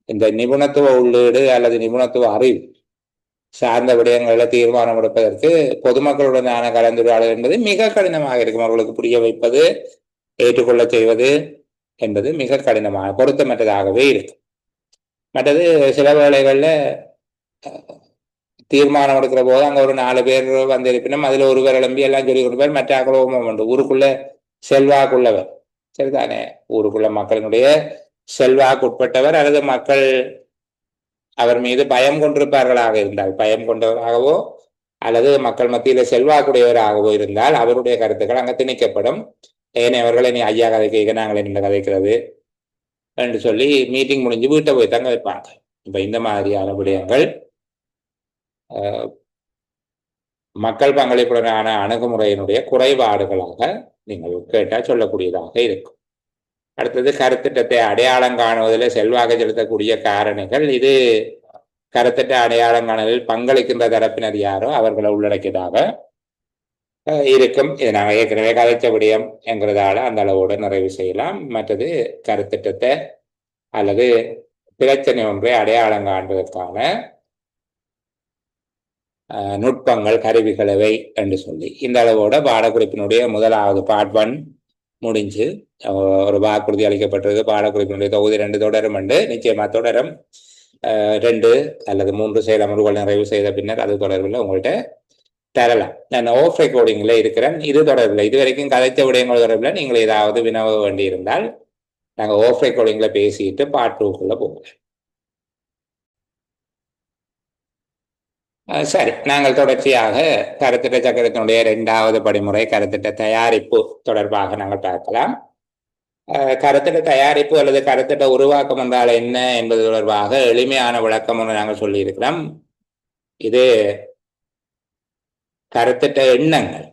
S1: இந்த நிபுணத்துவ உள்ளீடு அல்லது நிபுணத்துவ அறிவு சார்ந்த விடயங்களை தீர்மானம் எடுப்பதற்கு பொதுமக்களுடனான கலந்துரையாடல் என்பது மிக கடினமாக இருக்கும். அவர்களுக்கு புரிய வைப்பது, ஏற்றுக்கொள்ள செய்வது என்பது மிக கடினமாக பொருத்தமற்றதாகவே இருக்கு. மற்றது சில வேளைகளில் தீர்மானம் எடுக்கிற போது அங்கே ஒரு 4 பேர் வந்திருப்பினும் அதில் ஒருவர் எழும்பி எல்லாம் சொல்லி கொடுப்பார், மற்ற அகலோபம் உண்டு. ஊருக்குள்ள செல்வாக்குள்ளவர், சரிதானே, ஊருக்குள்ள மக்களினுடைய செல்வாக்கு உட்பட்டவர் அல்லது மக்கள் அவர் மீது பயம் கொண்டிருப்பார்களாக இருந்தால், பயம் கொண்டவராகவோ அல்லது மக்கள் மத்தியில செல்வாக்குடையவராகவோ இருந்தால் அவருடைய கருத்துக்கள் அங்கே திணிக்கப்படும். ஏனையவர்களை நீ ஐயா கதை கேட்க நாங்கள் என்ன கதைக்கிறது என்று சொல்லி மீட்டிங் முடிஞ்சு வீட்டை போய் தங்க வைப்பாங்க. இப்ப இந்த மாதிரியான விடயங்கள் மக்கள் பங்களிப்புடனான அணுகுமுறையினுடைய குறைபாடுகளாக நீங்கள் கேட்டால் சொல்லக்கூடியதாக இருக்கும். அடுத்தது கருத்திட்டத்தை அடையாளம் காணுவதில் செல்வாக்கு செலுத்தக்கூடிய காரணிகள். இது கருத்திட்ட அடையாளம் காணுவதில் பங்களிக்கின்ற தரப்பினர் யாரோ அவர்களை உள்ளடக்கியதாக இருக்கும். இது நாங்கள் ஏற்கனவே கதைச்ச விடயம் என்கிறதால அந்த அளவோடு நிறைவு செய்யலாம். மற்றது கருத்திட்டத்தை அல்லது பிரச்சனை ஒன்றை அடையாளம் காண்பதற்கான நுட்பங்கள், கருவிகளவை என்று சொல்லி இந்த அளவோட பாடக்குறிப்பினுடைய முதலாவது பார்ட் 1 முடிஞ்சு ஒரு வாக்குறுதி அளிக்கப்பட்டிருக்கு. பாடக்குறிப்பினுடைய தொகுதி 2 தொடரும் என்று நிச்சயமா தொடரும். 2 அல்லது 3 செயலமர்வுகள் நிறைவு செய்த பின்னர் அது தொடர்பில் உங்கள்கிட்ட தரலாம். நான் ஆஃப் ரெக்கார்டிங்ல இருக்கிறேன். இது தொடர்பில் இதுவரைக்கும் கதைத்த விடயங்கள் தொடர்பில் நீங்கள் ஏதாவது வினவ வேண்டி இருந்தால் நாங்கள் ஆஃப் ரெக்கார்டிங்ல பேசிட்டு பார்ட் 2க்குள்ள போகலாம். சரி, நாங்கள் தொடர்ச்சியாக கருத்திட்ட சக்கரத்தினுடைய 2வது படிமுறை கருத்திட்ட தயாரிப்பு தொடர்பாக நாங்கள் பார்க்கலாம். கருத்திட்ட தயாரிப்பு அல்லது கருத்திட்ட உருவாக்கம் என்றால் என்ன என்பது தொடர்பாக எளிமையான விளக்கம் ஒன்று நாங்கள் சொல்லியிருக்கிறோம். இது கருத்திட்ட எண்ணங்கள்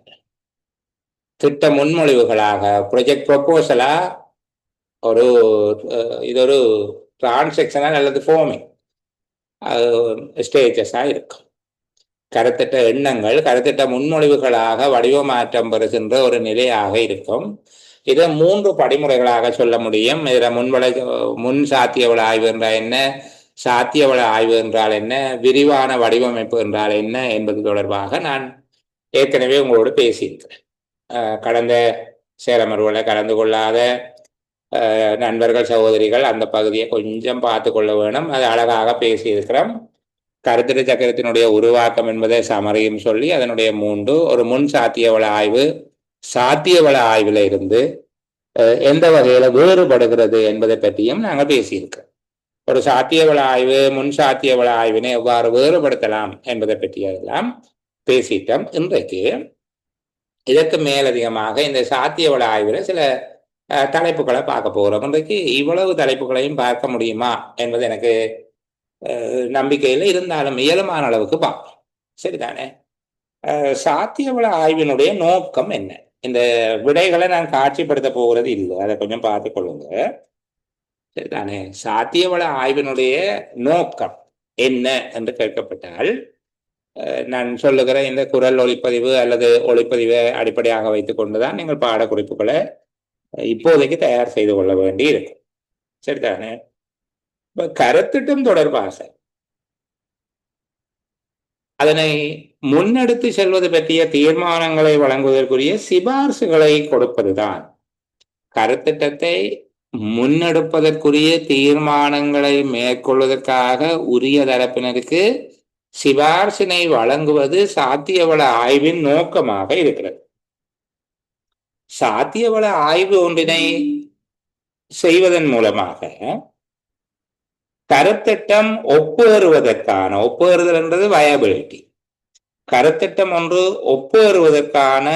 S1: திட்ட முன்மொழிவுகளாக ப்ரொஜெக்ட் ப்ரொபோசலா இது ஒரு டிரான்சாக்ஷனல் அல்லது ஃபார்மிங் ஸ்டேஜஸாக இருக்கும். கருத்திட்ட எண்ணங்கள் கருத்திட்ட முன்மொழிவுகளாக வடிவமாற்றம் பெறுகின்ற ஒரு நிலையாக இருக்கும். இதை 3 படிமுறைகளாக சொல்ல முடியும். இதில் முன் சாத்தியவள ஆய்வு என்றால் என்ன, சாத்தியவள ஆய்வு என்றால் என்ன, விரிவான வடிவமைப்பு என்றால் என்ன என்பது தொடர்பாக நான் ஏற்கனவே உங்களோடு பேசியிருக்கிறேன். கடந்த சேரமர்வுகளை கலந்து கொள்ளாத நண்பர்கள், சகோதரிகள் அந்த பகுதியை கொஞ்சம் பார்த்து கொள்ள வேணும். அது அழகாக பேசியிருக்கிறோம். கருத்திட்ட சக்கரத்தினுடைய உருவாக்கம் என்பதை சமரியும் சொல்லி அதனுடைய 3 ஒரு முன் சாத்தியவள ஆய்வு சாத்தியவள ஆய்வுல இருந்து எந்த வகையில வேறுபடுகிறது என்பதை பற்றியும் நாங்கள் பேசியிருக்கிறோம். ஒரு சாத்தியவள ஆய்வு முன் சாத்தியவள ஆய்வினை எவ்வாறு வேறுபடுத்தலாம் என்பதை பற்றியெல்லாம் பேசிட்டோம். இன்றைக்கு இதற்கு மேலதிகமாக இந்த சாத்தியவள ஆய்வுல சில தலைப்புகளை பார்க்க போகிறோம். இன்றைக்கு இவ்வளவு தலைப்புகளையும் பார்க்க முடியுமா என்பது எனக்கு நம்பிக்கையில் இருந்தாலும் இயலுமான அளவுக்கு பார்ப்போம். சரிதானே? சாத்தியவள ஆய்வினுடைய நோக்கம் என்ன? இந்த விடைகளை நான் காட்சிப்படுத்த போகிறது இல்லை, அதை கொஞ்சம் பார்த்து கொள்ளுங்க. சரிதானே? சாத்தியவள ஆய்வினுடைய நோக்கம் என்ன என்று கேட்கப்பட்டால் நான் சொல்லுகிற இந்த குரல் ஒளிப்பதிவு அல்லது ஒளிப்பதிவை அடிப்படையாக வைத்துக் கொண்டுதான் நீங்கள் பாடக்குறிப்புகளை இப்போதைக்கு தயார் செய்து கொள்ள வேண்டி இருக்கும். சரிதானே? இப்ப கருத்திட்டம் தொடர்பாக அதனை முன்னெடுத்து செல்வது பற்றிய தீர்மானங்களை வழங்குவதற்குரிய சிபார்சுகளை கொடுப்பதுதான். கருத்திட்டத்தை முன்னெடுப்பதற்குரிய தீர்மானங்களை மேற்கொள்வதற்காக உரிய தரப்பினருக்கு சிபார்சினை வழங்குவது சாத்தியவள ஆய்வின் நோக்கமாக இருக்கிறது. சாத்தியவள ஆய்வு ஒன்றினை செய்வதன் மூலமாக கருத்திட்டம் ஒப்புவருவதற்கான, ஒப்புவருதல் என்றது வயபிலிட்டி, கருத்திட்டம் ஒன்று ஒப்புவருவதற்கான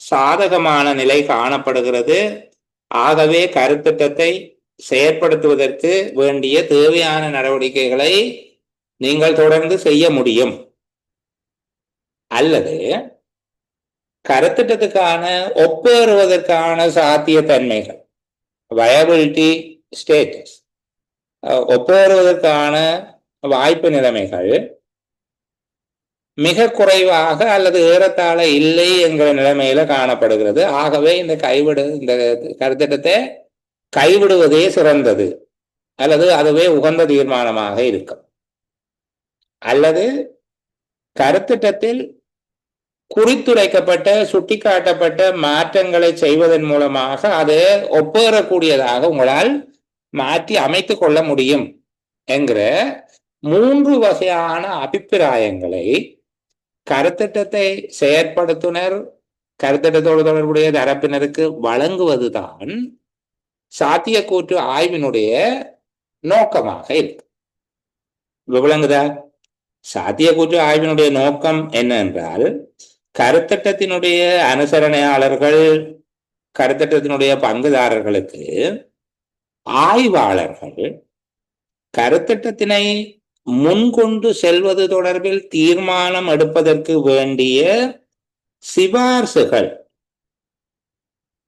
S1: சாதகமான நிலை காணப்படுகிறது. ஆகவே கருத்திட்டத்தை செயற்படுத்துவதற்கு வேண்டிய தேவையான நடவடிக்கைகளை நீங்கள் தொடர்ந்து செய்ய முடியும். அல்லது கருத்திட்டத்துக்கான ஒப்பேறுவதற்கான சாத்தியத்தன்மைகள், வயபிலிட்டி ஸ்டேட்டஸ், ஒப்பேறுவதற்கான வாய்ப்பு நிலைமைகள் மிக குறைவாக அல்லது ஏறத்தாழ இல்லை என்கிற நிலைமையில காணப்படுகிறது. ஆகவே இந்த கருத்திட்டத்தை கைவிடுவதே சிறந்தது அல்லது அதுவே உகந்த தீர்மானமாக இருக்கும். அல்லது கருத்திட்டத்தில் குறித்துரைக்கப்பட்ட சுட்டிக்காட்டப்பட்ட மாற்றங்களை செய்வதன் மூலமாக அது ஒப்பேறக்கூடியதாக உங்களால் மாற்றி அமைத்துக் கொள்ள முடியும் என்கிற 3 வகையான அபிப்பிராயங்களை கருத்திட்டத்தை செயற்படுத்துனர் கருத்திட்டத்தோடு தொடர்புடைய தரப்பினருக்கு வழங்குவதுதான் சாத்தியக்கூற்று ஆய்வினுடைய நோக்கமாக இருக்கு. விளங்குதா? சாத்தியக்கூற்று ஆய்வினுடைய நோக்கம் என்ன என்றால், கருத்திட்டத்தினுடைய அனுசரணையாளர்கள், கருத்திட்டத்தினுடைய பங்குதாரர்களுக்கு ஆய்வாளர்கள் கருத்திட்டத்தினை முன்கொண்டு செல்வது தொடர்பில் தீர்மானம் எடுப்பதற்கு வேண்டிய சிபார்சுகள்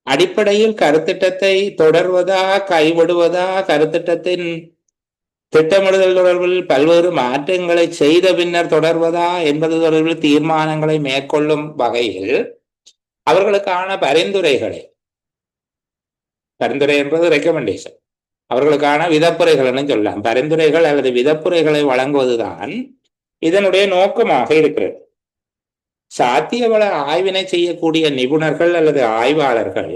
S1: அடிப்படையில் கருத்திட்டத்தை தொடர்வதா கைவிடுவதா, கருத்திட்டத்தின் திட்டமிடுதல் தொடர்பில் பல்வேறு மாற்றங்களை செய்த பின்னர் தொடர்வதா என்பது தொடர்பில் தீர்மானங்களை மேற்கொள்ளும் வகையில் அவர்களுக்கான பரிந்துரை என்பது ரெக்கமெண்டேஷன், அவர்களுக்கான விதப்புரைகள் சொல்லலாம். பரிந்துரைகள் அல்லது விதப்புரைகளை வழங்குவதுதான் இதனுடைய நோக்கமாக இருக்கிறது. சாத்தியவள ஆய்வினை செய்யக்கூடிய நிபுணர்கள் அல்லது ஆய்வாளர்கள்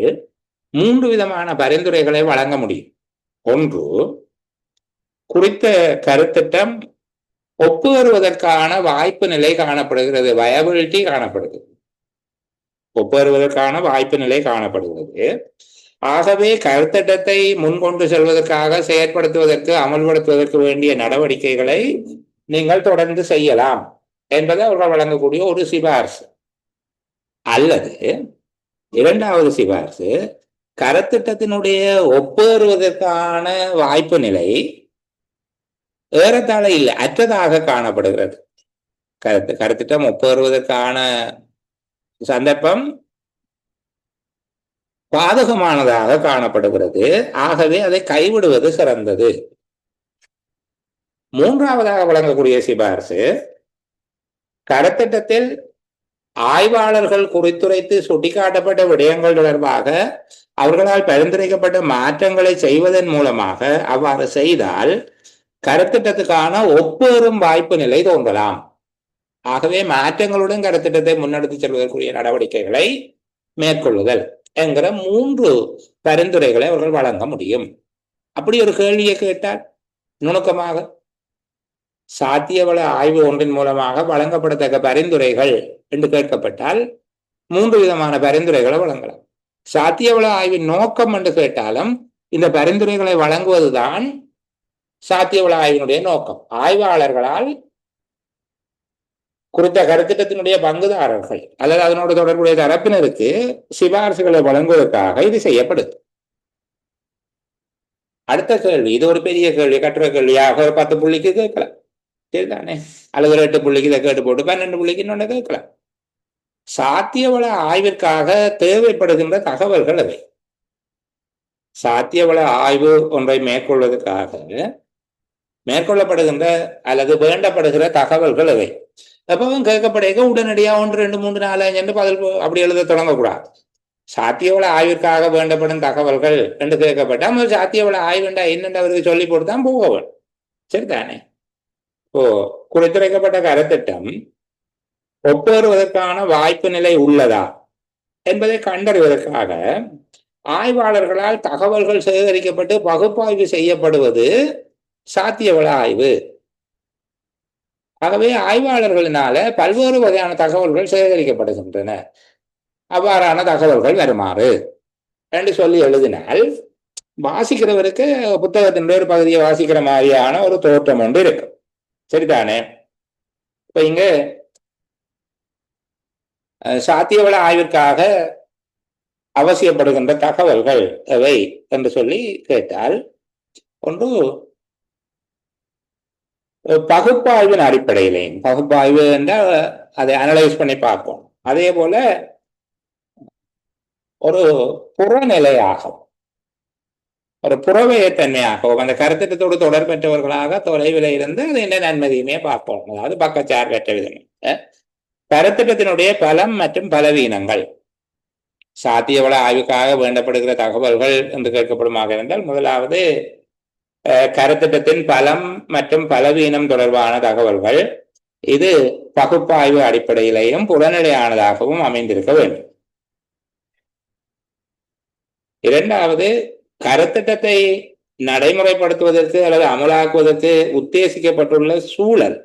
S1: 3 விதமான பரிந்துரைகளை வழங்க முடியும். ஒன்று, குறித்த கருத்திட்டம் ஒப்புவருவதற்கான வாய்ப்பு நிலை காணப்படுகிறது, வயபிலிட்டி காணப்படுகிறது, ஒப்புவருவதற்கான வாய்ப்பு நிலை காணப்படுகிறது. ஆகவே கருத்திட்டத்தை முன்கொண்டு செல்வதற்காக செயற்படுத்துவதற்கு அமல்படுத்துவதற்கு வேண்டிய நடவடிக்கைகளை நீங்கள் தொடர்ந்து செய்யலாம் என்பதை அவர்கள் வழங்கக்கூடிய ஒரு சிபார்சு. அல்லது இரண்டாவது சிபார்சு, கருத்திட்டத்தினுடைய ஒப்பேறுவதற்கான வாய்ப்பு நிலை ஏறத்தாழ இல்லை, அற்றதாக காணப்படுகிறது. கருத்திட்டம் ஒப்பேறுவதற்கான சந்தர்ப்பம் பாதகமானதாக காணப்படுகிறது. ஆகவே அதை கைவிடுவது சிறந்தது. மூன்றாவதாக வழங்கக்கூடிய சிபார்சு, கருத்திட்டத்தில் ஆய்வாளர்கள் குறித்துரைத்து சுட்டிக்காட்டப்பட்ட விடயங்கள் தொடர்பாக அவர்களால் பரிந்துரைக்கப்பட்ட மாற்றங்களை செய்வதன் மூலமாக அவ்வாறு செய்தால் கருத்திட்டத்துக்கான ஒப்பேறும் வாய்ப்பு நிலை தோன்றலாம். ஆகவே மாற்றங்களுடன் கருத்திட்டத்தை முன்னெடுத்து செல்வதற்குரிய நடவடிக்கைகளை மேற்கொள்ளுதல் என்கிற 3 பரிந்துரைகளை அவர்கள் வழங்க முடியும். அப்படி ஒரு கேள்வியை கேட்டால், நுணுக்கமாக சாத்தியவள ஆய்வு ஒன்றின் மூலமாக வழங்கப்படத்தக்க பரிந்துரைகள் என்று கேட்கப்பட்டால் 3 விதமான பரிந்துரைகளை வழங்கலாம். சாத்தியவள ஆய்வின் நோக்கம் என்று கேட்டாலும் இந்த பரிந்துரைகளை வழங்குவதுதான் சாத்தியவள ஆய்வினுடைய நோக்கம். ஆய்வாளர்களால் குறித்த கருத்திட்டத்தினுடைய பங்குதாரர்கள் அல்லது அதனோடு தொடர்புடைய தரப்பினருக்கு சிபாரிசுகளை வழங்குவதற்காக இது செய்யப்படுது. அடுத்த கேள்வி, இது ஒரு பெரிய கேள்வி, கட்டுரை கேள்வியாக ஒரு 10 புள்ளிக்கு கேட்கலாம், சரிதானே? அல்லது ஒரு 8 புள்ளிக்கு இதை கேட்டு போட்டு 12 புள்ளிக்கு இன்னொன்று கேட்கலாம். சாத்தியவள ஆய்விற்காக தேவைப்படுகின்ற தகவல்கள் அவை. சாத்தியவள ஆய்வு ஒன்றை மேற்கொள்வதற்காக மேற்கொள்ளப்படுகின்ற அல்லது வேண்டப்படுகிற தகவல்கள் அவை. எப்பவும் கேட்கப்படைக்க உடனடியாக 1 2 3 4 5 என்று பதில் அப்படி எழுத தொடங்கக்கூடாது. சாத்தியவள ஆய்விற்காக வேண்டப்படும் தகவல்கள் என்று கேட்கப்பட்டால் சாத்தியவள ஆய்வுண்டா என்னென்று அவருக்கு சொல்லி போட்டுதான் போக வேண்டும், சரிதானே? குறித்துரைக்கப்பட்ட கருத்திட்டம் ஒப்பேறுவதற்கான வாய்ப்பு நிலை உள்ளதா என்பதை கண்டறிவதற்காக ஆய்வாளர்களால் தகவல்கள் சேகரிக்கப்பட்டு பகுப்பாய்வு செய்யப்படுவது சாத்தியவள ஆய்வு. ஆகவே ஆய்வாளர்களினால பல்வேறு வகையான தகவல்கள் சேகரிக்கப்படுகின்றன. அவ்வாறான தகவல்கள் வருமாறு என்று சொல்லி எழுதினால் வாசிக்கிறவருக்கு புத்தகத்தினுடைய ஒரு பகுதியை வாசிக்கிற மாதிரியான ஒரு தோற்றம் ஒன்று இருக்கு, சரிதானே? இப்ப இங்க சாத்தியவள ஆய்விற்காக அவசியப்படுகின்ற தகவல்கள் எவை என்று சொல்லி கேட்டால், ஒன்று பகுப்பாய்வின் அடிப்படையிலேயும், பகுப்பாய்வு என்றால் அதை அனலைஸ் பண்ணி பார்ப்போம். அதே போல ஒரு புறநிலையாகவும் ஒரு புறவயத்தன்மையாகவும் அந்த கருத்திட்டத்தோடு தொடர் பெற்றவர்களாக தொலைவில் இருந்து அது என்ன நன்மதியுமே பார்ப்போம். அதாவது பக்கச்சார் பெற்ற விதம் கருத்திட்டத்தினுடைய பலம் மற்றும் பலவீனங்கள் சாத்தியவள ஆய்வுக்காக வேண்டப்படுகிற தகவல்கள் என்று கேட்கப்படுமாக இருந்தால், முதலாவது கருத்திட்டத்தின் பலம் மற்றும் பலவீனம் தொடர்பான தகவல்கள் இது பகுப்பாய்வு அடிப்படையிலேயும் புறநிலையானதாகவும் அமைந்திருக்க வேண்டும். இரண்டாவது, கருத்திட்டத்தை நடைமுறைப்படுத்துவதற்கு அல்லது அமலாக்குவதற்கு உத்தேசிக்கப்பட்டுள்ள சூழல்,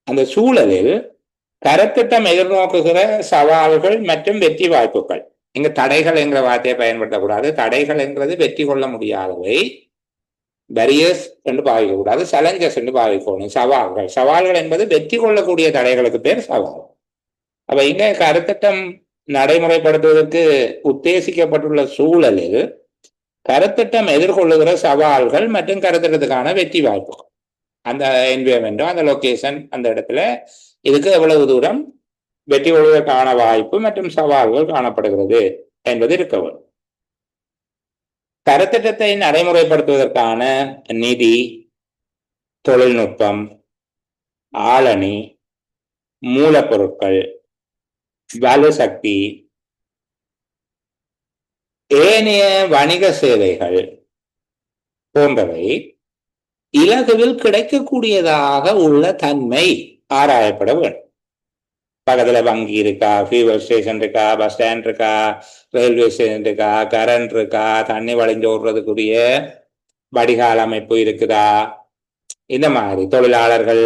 S1: அந்த சூழலில் கருத்திட்டம் எதிர்நோக்குகிற சவால்கள் மற்றும் வெற்றி வாய்ப்புகள். இங்க தடைகள் என்கிற வார்த்தையை பயன்படுத்தக்கூடாது. தடைகள் என்கிறது வெற்றி கொள்ள முடியாதவை, பேரியர்ஸ் என்று பாவிக்கக்கூடாது, சேலஞ்சஸ் என்று பாவிக்கணும். சவால்கள், சவால்கள் என்பது வெற்றி கொள்ளக்கூடிய தடைகளுக்கு பேர் சவால். அப்ப இங்க கருத்திட்டம் நடைமுறைப்படுத்துவதற்கு உத்தேசிக்கப்பட்டுள்ள சூழலில் கருத்திட்டம் எதிர்கொள்ளுகிற சவால்கள் மற்றும் கருத்திட்டத்துக்கான வெற்றி வாய்ப்புகள், அந்த என்விரான்மெண்டோ அந்த லொகேஷன் அந்த இடத்துல இதுக்கு எவ்வளவு தூரம் வெற்றி கொள்வதற்கான வாய்ப்பு மற்றும் சவால்கள் காணப்படுகிறது என்பது இருக்க வேண்டும். கருத்திட்டத்தை நடைமுறைப்படுத்துவதற்கான நிதி, தொழில்நுட்பம், ஆளணி, மூலப்பொருட்கள், வலுசக்தி, ஏனைய வணிக சேவைகள் போன்றவை இலகுவில் கிடைக்கக்கூடியதாக உள்ள தன்மை ஆராயப்பட வேண்டும். பக்கத்துல வங்கி இருக்கா, ஃபியூவல் ஸ்டேஷன் இருக்கா, பஸ் ஸ்டாண்ட் இருக்கா, ரயில்வே ஸ்டேஷன் இருக்கா, கரண்ட் இருக்கா, தண்ணி வளைஞ்சு ஓடுறதுக்குரிய வடிகால் அமைப்பு இருக்குதா, இந்த மாதிரி தொழிலாளர்கள்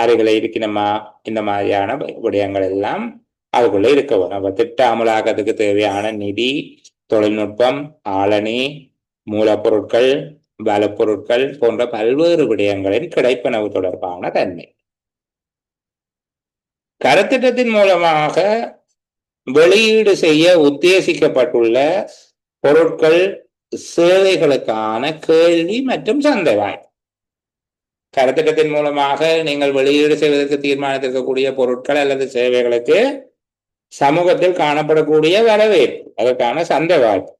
S1: அருகில இருக்கணுமா, இந்த மாதிரியான விடயங்கள் எல்லாம் அதுக்குள்ள இருக்க வேணும். அப்ப திட்ட அமலாக்கத்துக்கு தேவையான நிதி, தொழில்நுட்பம், ஆளணி, மூலப்பொருட்கள், வலுப்பொருட்கள் போன்ற பல்வேறு விடயங்களின் கிடைப்பனவு தொடர்பான தன்மை. கருத்திட்டத்தின் மூலமாக வெளியீடு செய்ய உத்தேசிக்கப்பட்டுள்ள பொருட்கள், சேவைகளுக்கான கேள்வி மற்றும் சந்தை வாய்ப்பு. கருத்திட்டத்தின் மூலமாக நீங்கள் வெளியீடு செய்வதற்கு தீர்மானித்திருக்கக்கூடிய பொருட்கள் அல்லது சேவைகளுக்கு சமூகத்தில் காணப்படக்கூடிய வரவேற்பு, அதற்கான சந்தை வாய்ப்பு.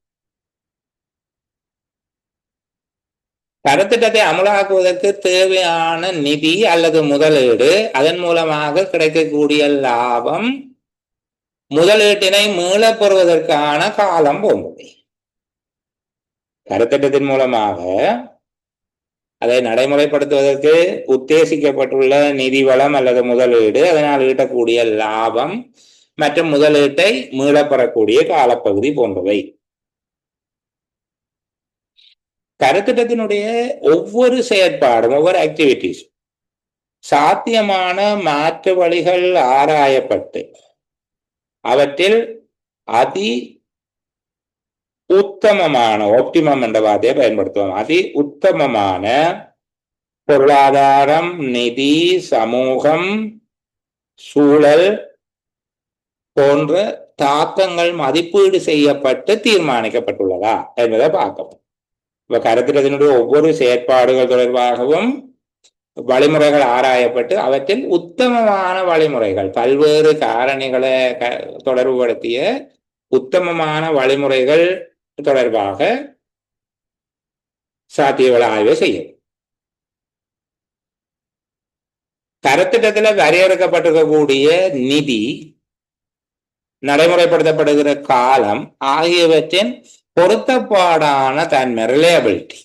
S1: கருத்திட்டத்தை அமலாக்குவதற்கு தேவையான நிதி அல்லது முதலீடு, அதன் மூலமாக கிடைக்கக்கூடிய லாபம், முதலீட்டினை மீளப் பெறுவதற்கான காலம் போன்றவை. கருத்திட்டத்தின் மூலமாக அதை நடைமுறைப்படுத்துவதற்கு உத்தேசிக்கப்பட்டுள்ள நிதி வளம் அல்லது முதலீடு, அதனால் ஈட்டக்கூடிய லாபம் மற்றும் முதலீட்டை மீளப்பெறக்கூடிய காலப்பகுதி போன்றவை. கருத்திட்டத்தினுடைய ஒவ்வொரு செயற்பாடும், ஒவ்வொரு ஆக்டிவிட்டிஸ் சாத்தியமான மாற்று வழிகள் ஆராயப்பட்டு அவற்றில் அதி உத்தமமான, ஆப்டிமம் என்ற வார்த்தையை பயன்படுத்துவோம், அதி உத்தமமான பொருளாதாரம், நிதி, சமூகம், சூழல் போன்ற தாக்கங்கள் மதிப்பீடு செய்யப்பட்டு தீர்மானிக்கப்பட்டுள்ளதா என்பதை பார்க்கணும். இப்ப கருத்திட்டத்தினுடைய ஒவ்வொரு செயற்பாடுகள் தொடர்பாகவும் வழிமுறைகள் ஆராயப்பட்டு அவற்றில் உத்தமமான வழிமுறைகள், பல்வேறு காரணிகளை தொடர்புபடுத்திய உத்தமமான வழிமுறைகள் தொடர்பாக சாத்தியவள ஆய்வு செய்யும். கருத்திட்டத்தில் வரையறுக்கப்பட்டிருக்கக்கூடிய நிதி, நடைமுறைப்படுத்தப்படுகிற காலம் ஆகியவற்றின் பொருத்தப்பாடான தன்மை, ரிலையபிலிட்டி,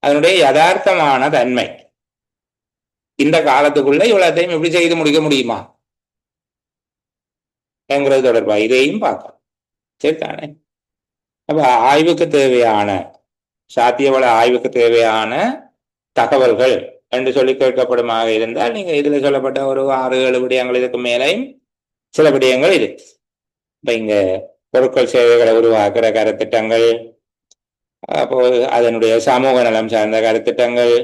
S1: அதனுடைய யதார்த்தமான தன்மை, இந்த காலத்துக்குள்ள இவ்வளத்தையும் எப்படி செய்து முடிக்க முடியுமா என்கிறது தொடர்பாக இதையும் பார்க்கலாம். சரிதானே? அப்ப ஆய்வுக்கு தேவையான, சாத்தியவள ஆய்வுக்கு தேவையான தகவல்கள் என்று சொல்லி கேட்கப்படுமாக இருந்தால், நீங்க இதுல சொல்லப்பட்ட ஒரு 6-7 விடயங்கள், இதுக்கு மேலேயும் சில விடயங்கள் இருக்கு. இப்ப இங்க பொருட்கள் சேவைகளை உருவாக்குற கருத்திட்டங்கள், அப்போ அதனுடைய சமூக நலம் சார்ந்த கருத்திட்டங்கள்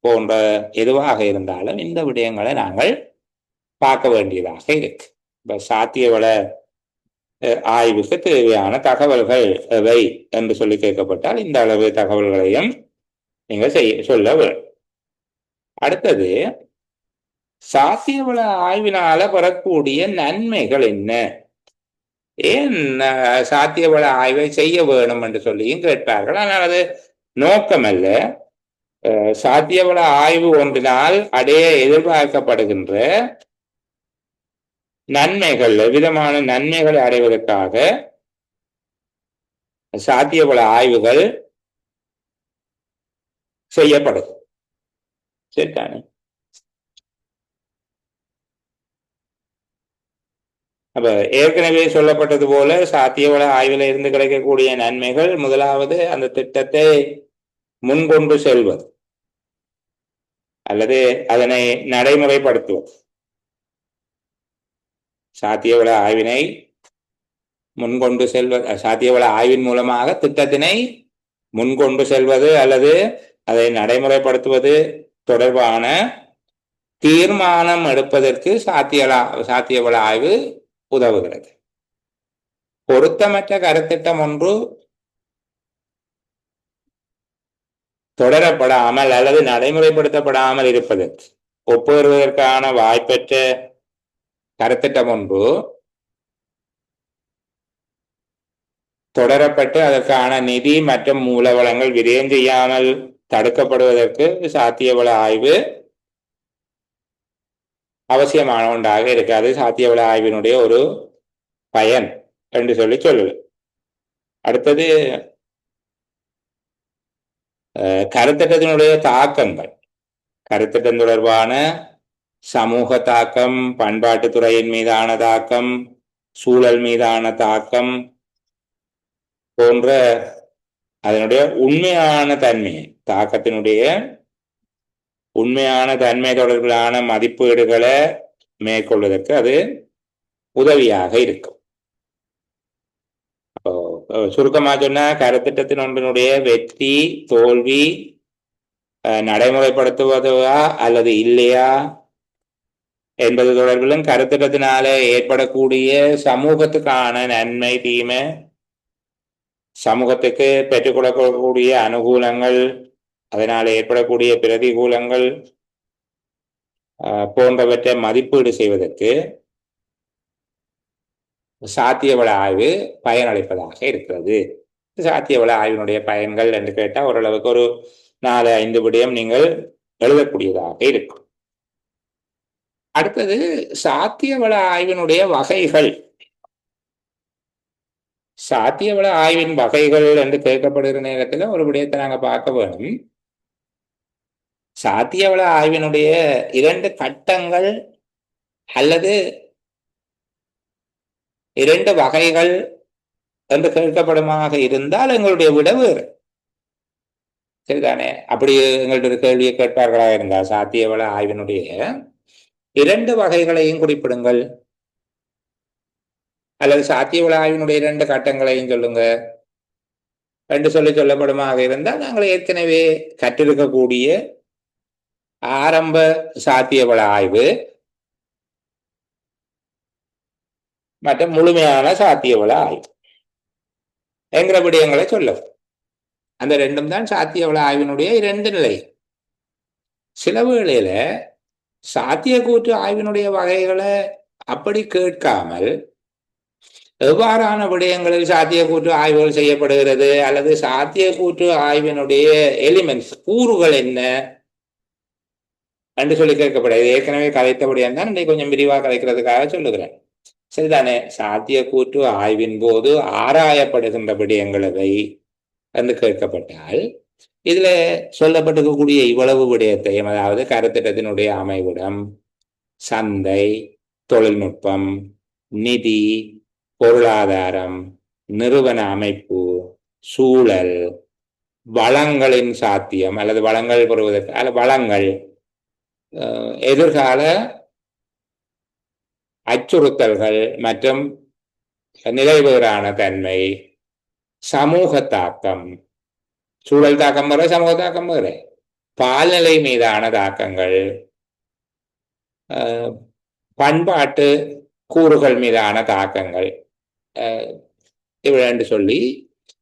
S1: போன்ற எதுவாக இருந்தாலும் இந்த விடயங்களை நாங்கள் பார்க்க வேண்டியதாக இருக்கு. சாத்திய வள ஆய்வுக்கு தேவையான தகவல்கள் எவை என்று சொல்லி கேட்கப்பட்டால் இந்த அளவு தகவல்களையும் நீங்க சொல்ல வேண்டும். அடுத்தது, சாத்திய வள ஆய்வினால வரக்கூடிய நன்மைகள் என்ன, ஏன் சாத்திய வள ஆய்வை செய்ய வேணும் என்று சொல்லியும் கேட்பார்கள். ஆனால் அது நோக்கமல்ல. சாத்திய வள ஆய்வு ஒன்றினால் அடைய எதிர்பார்க்கப்படுகின்ற நன்மைகள், விதமான நன்மைகளை அடைவதற்காக சாத்தியவள ஆய்வுகள் செய்யப்படும். சரிதானே? அப்ப ஏற்கனவே சொல்லப்பட்டது போல சாத்தியவள ஆய்வில் இருந்து கிடைக்கக்கூடிய நன்மைகள், முதலாவது அந்த திட்டத்தை முன்கொண்டு செல்வது அல்லது அதனை நடைமுறைப்படுத்துவது. சாத்தியவள ஆய்வினை முன்கொண்டு செல்வது, சாத்தியவள ஆய்வின் மூலமாக திட்டத்தினை முன்கொண்டு செல்வது அல்லது அதை நடைமுறைப்படுத்துவது தொடர்பான தீர்மானம் எடுப்பதற்கு சாத்தியவள ஆய்வு உதவுகிறது. பொருத்தமற்ற கருத்திட்டம் ஒன்று தொடரப்படாமல் அல்லது நடைமுறைப்படுத்தப்படாமல் இருப்பதற்கு, ஒப்புவருவதற்கான வாய்ப்பற்ற கருத்திட்டம் ஒன்று தொடரப்பட்டு அதற்கான நிதி மற்றும் மூலவளங்கள் விரயம் செய்யாமல் தடுக்கப்படுவதற்கு சாத்தியவள ஆய்வு அவசியமான ஒன்றாக இருக்காது. சாத்தியவள ஆய்வினுடைய ஒரு பயன் என்று சொல்லி சொல்லுது. அடுத்தது, கருத்திட்டத்தினுடைய தாக்கங்கள். கருத்திட்டம் தொடர்பான சமூக தாக்கம், பண்பாட்டு துறையின் மீதான தாக்கம், சூழல் மீதான தாக்கம் போன்ற அதனுடைய உண்மையான தன்மை, தாக்கத்தினுடைய உண்மையான தன்மை தொடர்பிலான மதிப்பீடுகளை மேற்கொள்வதற்கு அது உதவியாக இருக்கும். சுருக்கமாக சொன்னா, கருத்திட்டத்தின் ஒன்றினுடைய வெற்றி தோல்வி நடைமுறைப்படுத்துவதா அல்லது இல்லையா என்பது தொடர்பிலும், கருத்திட்டத்தினால ஏற்படக்கூடிய சமூகத்துக்கான நன்மை தீமை, சமூகத்துக்கு பெற்றுக் கொடுக்கக்கூடிய அனுகூலங்கள், அதனால் ஏற்படக்கூடிய பிரதிகூலங்கள் போன்றவற்றை மதிப்பீடு செய்வதற்கு சாத்தியவள ஆய்வு பயனளிப்பதாக இருக்கிறது. சாத்தியவள ஆய்வினுடைய பயன்கள் என்று கேட்டால் ஓரளவுக்கு ஒரு 4-5 விடயம் நீங்கள் எழுதக்கூடியதாக இருக்கும். அடுத்தது, சாத்தியவள ஆய்வினுடைய வகைகள். சாத்தியவள ஆய்வின் வகைகள் என்று கேட்கப்படுகிற நேரத்தில் ஒரு விடயத்தை நாங்கள் பார்க்க வேணும். சாத்தியவள ஆய்வினுடைய 2 கட்டங்கள் அல்லது 2 வகைகள் என்று கேட்கப்படுமாக இருந்தால் எங்களுடைய விட வேறு. சரிதானே? அப்படி எங்கள்ட்ட ஒரு கேள்வியை கேட்பார்களாக இருந்தால், சாத்தியவள ஆய்வினுடைய 2 வகைகளையும் குறிப்பிடுங்கள் அல்லது சாத்தியவள ஆய்வினுடைய 2 கட்டங்களையும் சொல்லுங்க என்று சொல்லப்படுமாக இருந்தால், நாங்கள் ஏற்கனவே கற்றிருக்கக்கூடிய ஆரம்ப சாத்தியவள ஆய்வு மற்றும் முழுமையான சாத்தியவள ஆய்வு என்கிற விடயங்களை சொல்லும். அந்த 2ம் தான் சாத்தியவள ஆய்வினுடைய 2 நிலை. சில வேளையில சாத்தியக்கூற்று ஆய்வினுடைய வகைகளை அப்படி கேட்காமல், எவ்வாறான விடயங்களில் சாத்தியக்கூற்று ஆய்வுகள் செய்யப்படுகிறது அல்லது சாத்தியக்கூற்று ஆய்வினுடைய எலிமெண்ட்ஸ், கூறுகள் என்ன என்று சொல்லி கேட்கப்படுகிறது. ஏற்கனவே கதைத்தபடியாக தான் இன்னைக்கு கொஞ்சம் விரிவாக கதைக்கிறதுக்காக சொல்லுகிறேன். சரிதானே? சாத்தியக்கூற்று ஆய்வின் போது ஆராயப்படுகின்ற விடயங்களை என்று கேட்கப்பட்டால், இதுல சொல்லப்பட்டிருக்கக்கூடிய இவ்வளவு விடயத்தையும், அதாவது கருத்திட்டத்தினுடைய அமைவிடம், சந்தை, தொழில்நுட்பம், நிதி, பொருளாதாரம், நிறுவன அமைப்பு, சூழல், வளங்களின் சாத்தியம் அல்லது வளங்கள் பெறுவதற்கு அல்லது வளங்கள், எதிர்கால அச்சுறுத்தல்கள் மற்றும் நிலைவேறான தன்மை, சமூக தாக்கம், சூழல் தாக்கம் வேற, சமூக தாக்கம் வேற, பால்நிலை மீதான தாக்கங்கள், பண்பாட்டு கூறுகள் மீதான தாக்கங்கள் இவ்வளவு சொல்லி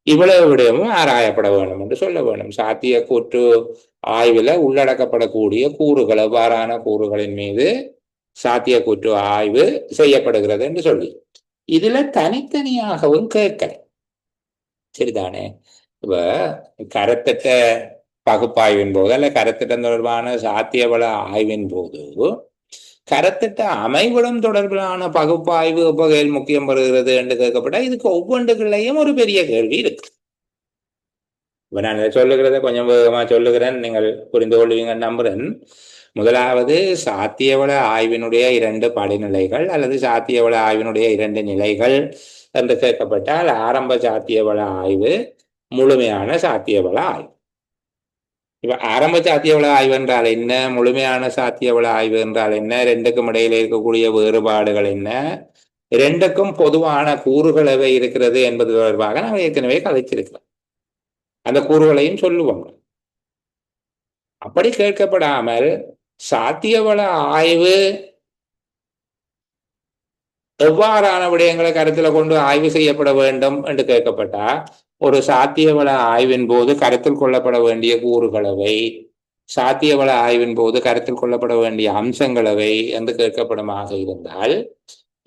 S1: இவ்வளவு விடயமும் ஆராயப்பட வேண்டும் என்று சொல்ல வேண்டும். சாத்திய கூற்று ஆய்வில் உள்ளடக்கப்படக்கூடிய கூறுகள், எவ்வாறான கூறுகளின் மீது சாத்திய கூற்று ஆய்வு செய்யப்படுகிறது என்று சொல்லி இதுல தனித்தனியாகவும் கேட்கல. சரிதானே? இப்ப கருத்திட்ட பகுப்பாய்வின் போது அல்ல கருத்திட்டம் தொடர்பான சாத்தியவள ஆய்வின் போது கருத்திட்ட அமைவிடம் தொடர்பிலான பகுப்பாய்வு வகையில் முக்கியம் பெறுகிறது என்று கேட்கப்பட்டா இதுக்கு ஒவ்வொன்றுகளையும் ஒரு பெரிய கேள்வி இருக்கு. இப்ப நான் சொல்லுகிறத கொஞ்சம் வேகமா சொல்லுகிறேன், நீங்கள் புரிந்து கொள்வீங்க நம்புறேன். முதலாவது சாத்தியவள ஆய்வினுடைய 2 படிநிலைகள் அல்லது சாத்தியவள ஆய்வினுடைய 2 நிலைகள் என்று கேட்கப்பட்டால் ஆரம்ப சாத்தியவள ஆய்வு, முழுமையான சாத்தியவள ஆய்வு. இப்ப ஆரம்ப சாத்தியவள ஆய்வு என்றால் என்ன, முழுமையான சாத்தியவள ஆய்வு என்றால் என்ன, ரெண்டுக்கும் இடையில இருக்கக்கூடிய வேறுபாடுகள் என்ன, இரண்டுக்கும் பொதுவான கூறுகள் எவை இருக்கிறது என்பது தொடர்பாக நாம் ஏற்கனவே கதைச்சிருக்கிறோம். அந்த கூறுகளையும் சொல்லுவோம். அப்படி கேட்கப்படாமல் சாத்தியவள ஆய்வு எவ்வாறான விடயங்களை கருத்தில் கொண்டு ஆய்வு செய்யப்பட வேண்டும் என்று கேட்கப்பட்டா ஒரு சாத்தியவள ஆய்வின் போது கருத்தில் கொள்ளப்பட வேண்டிய கூறுகளவை, சாத்தியவள ஆய்வின் போது கருத்தில் கொள்ளப்பட வேண்டிய அம்சங்களவை என்று கேட்கப்படுமாக இருந்தால்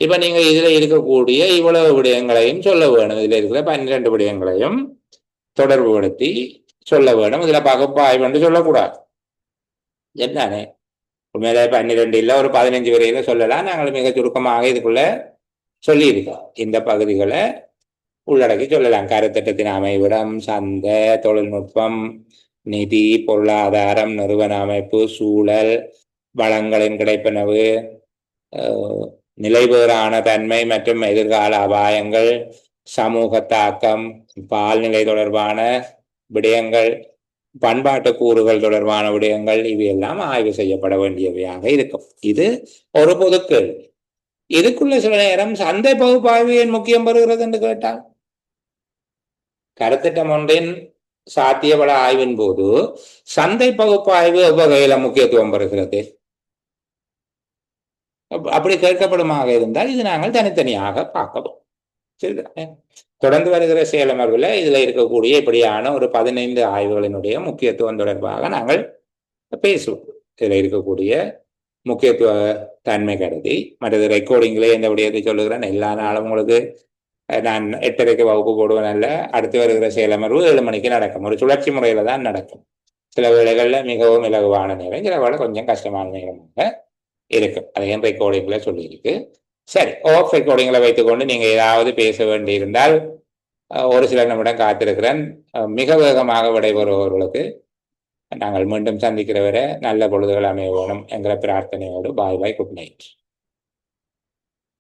S1: இப்ப நீங்க இதுல இருக்கக்கூடிய இவ்வளவு விடயங்களையும் சொல்ல வேணும். இதுல இருக்கிற 12 விடயங்களையும் தொடர்புபடுத்தி சொல்ல வேணும். இதுல பகுப்பாய்வு என்று சொல்லக்கூடாது. என்னே உண்மையில 12 இல்லை, ஒரு 15 வரையில சொல்லலாம். நாங்கள் மிக சுருக்கமாக இதுக்குள்ள சொல்லியிருக்கோம். இந்த பகுதிகளை உள்ளடக்கி சொல்லலாம். கருத்திட்டத்தின் அமைவிடம், சந்தை, தொழில்நுட்பம், நிதி, பொருளாதாரம், நிறுவன அமைப்பு, சூழல், வளங்களின் கிடைப்பனவு, நிலைபேறான தன்மை மற்றும் எதிர்கால அபாயங்கள், சமூக தாக்கம், பால்நிலை தொடர்பான விடயங்கள், பண்பாட்டு கூறுகள் தொடர்பான விடயங்கள், இவையெல்லாம் ஆய்வு செய்யப்பட வேண்டியவையாக இருக்கும். இது ஒரு பொது கேள்வி. இதுக்குள்ள சில நேரம் சந்தை பகுப்பாய்வு ஏன் முக்கியம் பெறுகிறது என்று கேட்டால், கருத்திட்டம் ஒன்றின் சாத்தியவள ஆய்வின் போது சந்தை பகுப்பாய்வு எவ்வகையில முக்கியத்துவம் பெறுகிறது அப்படி கேட்கப்படுமாக இருந்தால் இது நாங்கள் தனித்தனியாக பார்க்கவும். சரிதானே? தொடர்ந்து வருகிற செயலமர்வில் இதுல இருக்கக்கூடிய இப்படியான ஒரு 15 ஆய்வுகளினுடைய முக்கியத்துவம் தொடர்பாக நாங்கள் பேசுவோம். இதுல இருக்கக்கூடிய முக்கியத்துவ தன்மை கருதி மற்றது ரெக்கார்டிங்ல எந்த விடயத்தை சொல்லுகிறேன். எல்லா நாளும் உங்களுக்கு நான் 8:30 வகுப்பு போடுவேன். அல்ல, அடுத்து வருகிற செயலமர்வு 7 மணிக்கு நடக்கும். ஒரு சுழற்சி முறையில தான் நடக்கும். சில வேளைகள்ல மிகவும் இலகுவான நேரம், சில வேளை கொஞ்சம் கஷ்டமான நேரமாக இருக்கும். அதையும் ரெக்கார்டிங்ல சொல்லியிருக்கு. சரி, ஆஃப் ரெக்கார்டிங்ல வைத்துக்கொண்டு நீங்க ஏதாவது பேச வேண்டியிருந்தால் ஒரு சில நிமிடம் காத்திருக்கிறேன். மிக வேகமாக விடைபெறுபவர்களுக்கு நாங்கள் மீண்டும் சந்திக்கிற வரை நல்ல பொழுதுகள் அமைய வேணும் என்கிற பிரார்த்தனையோடு பாய் பாய், குட் நைட்.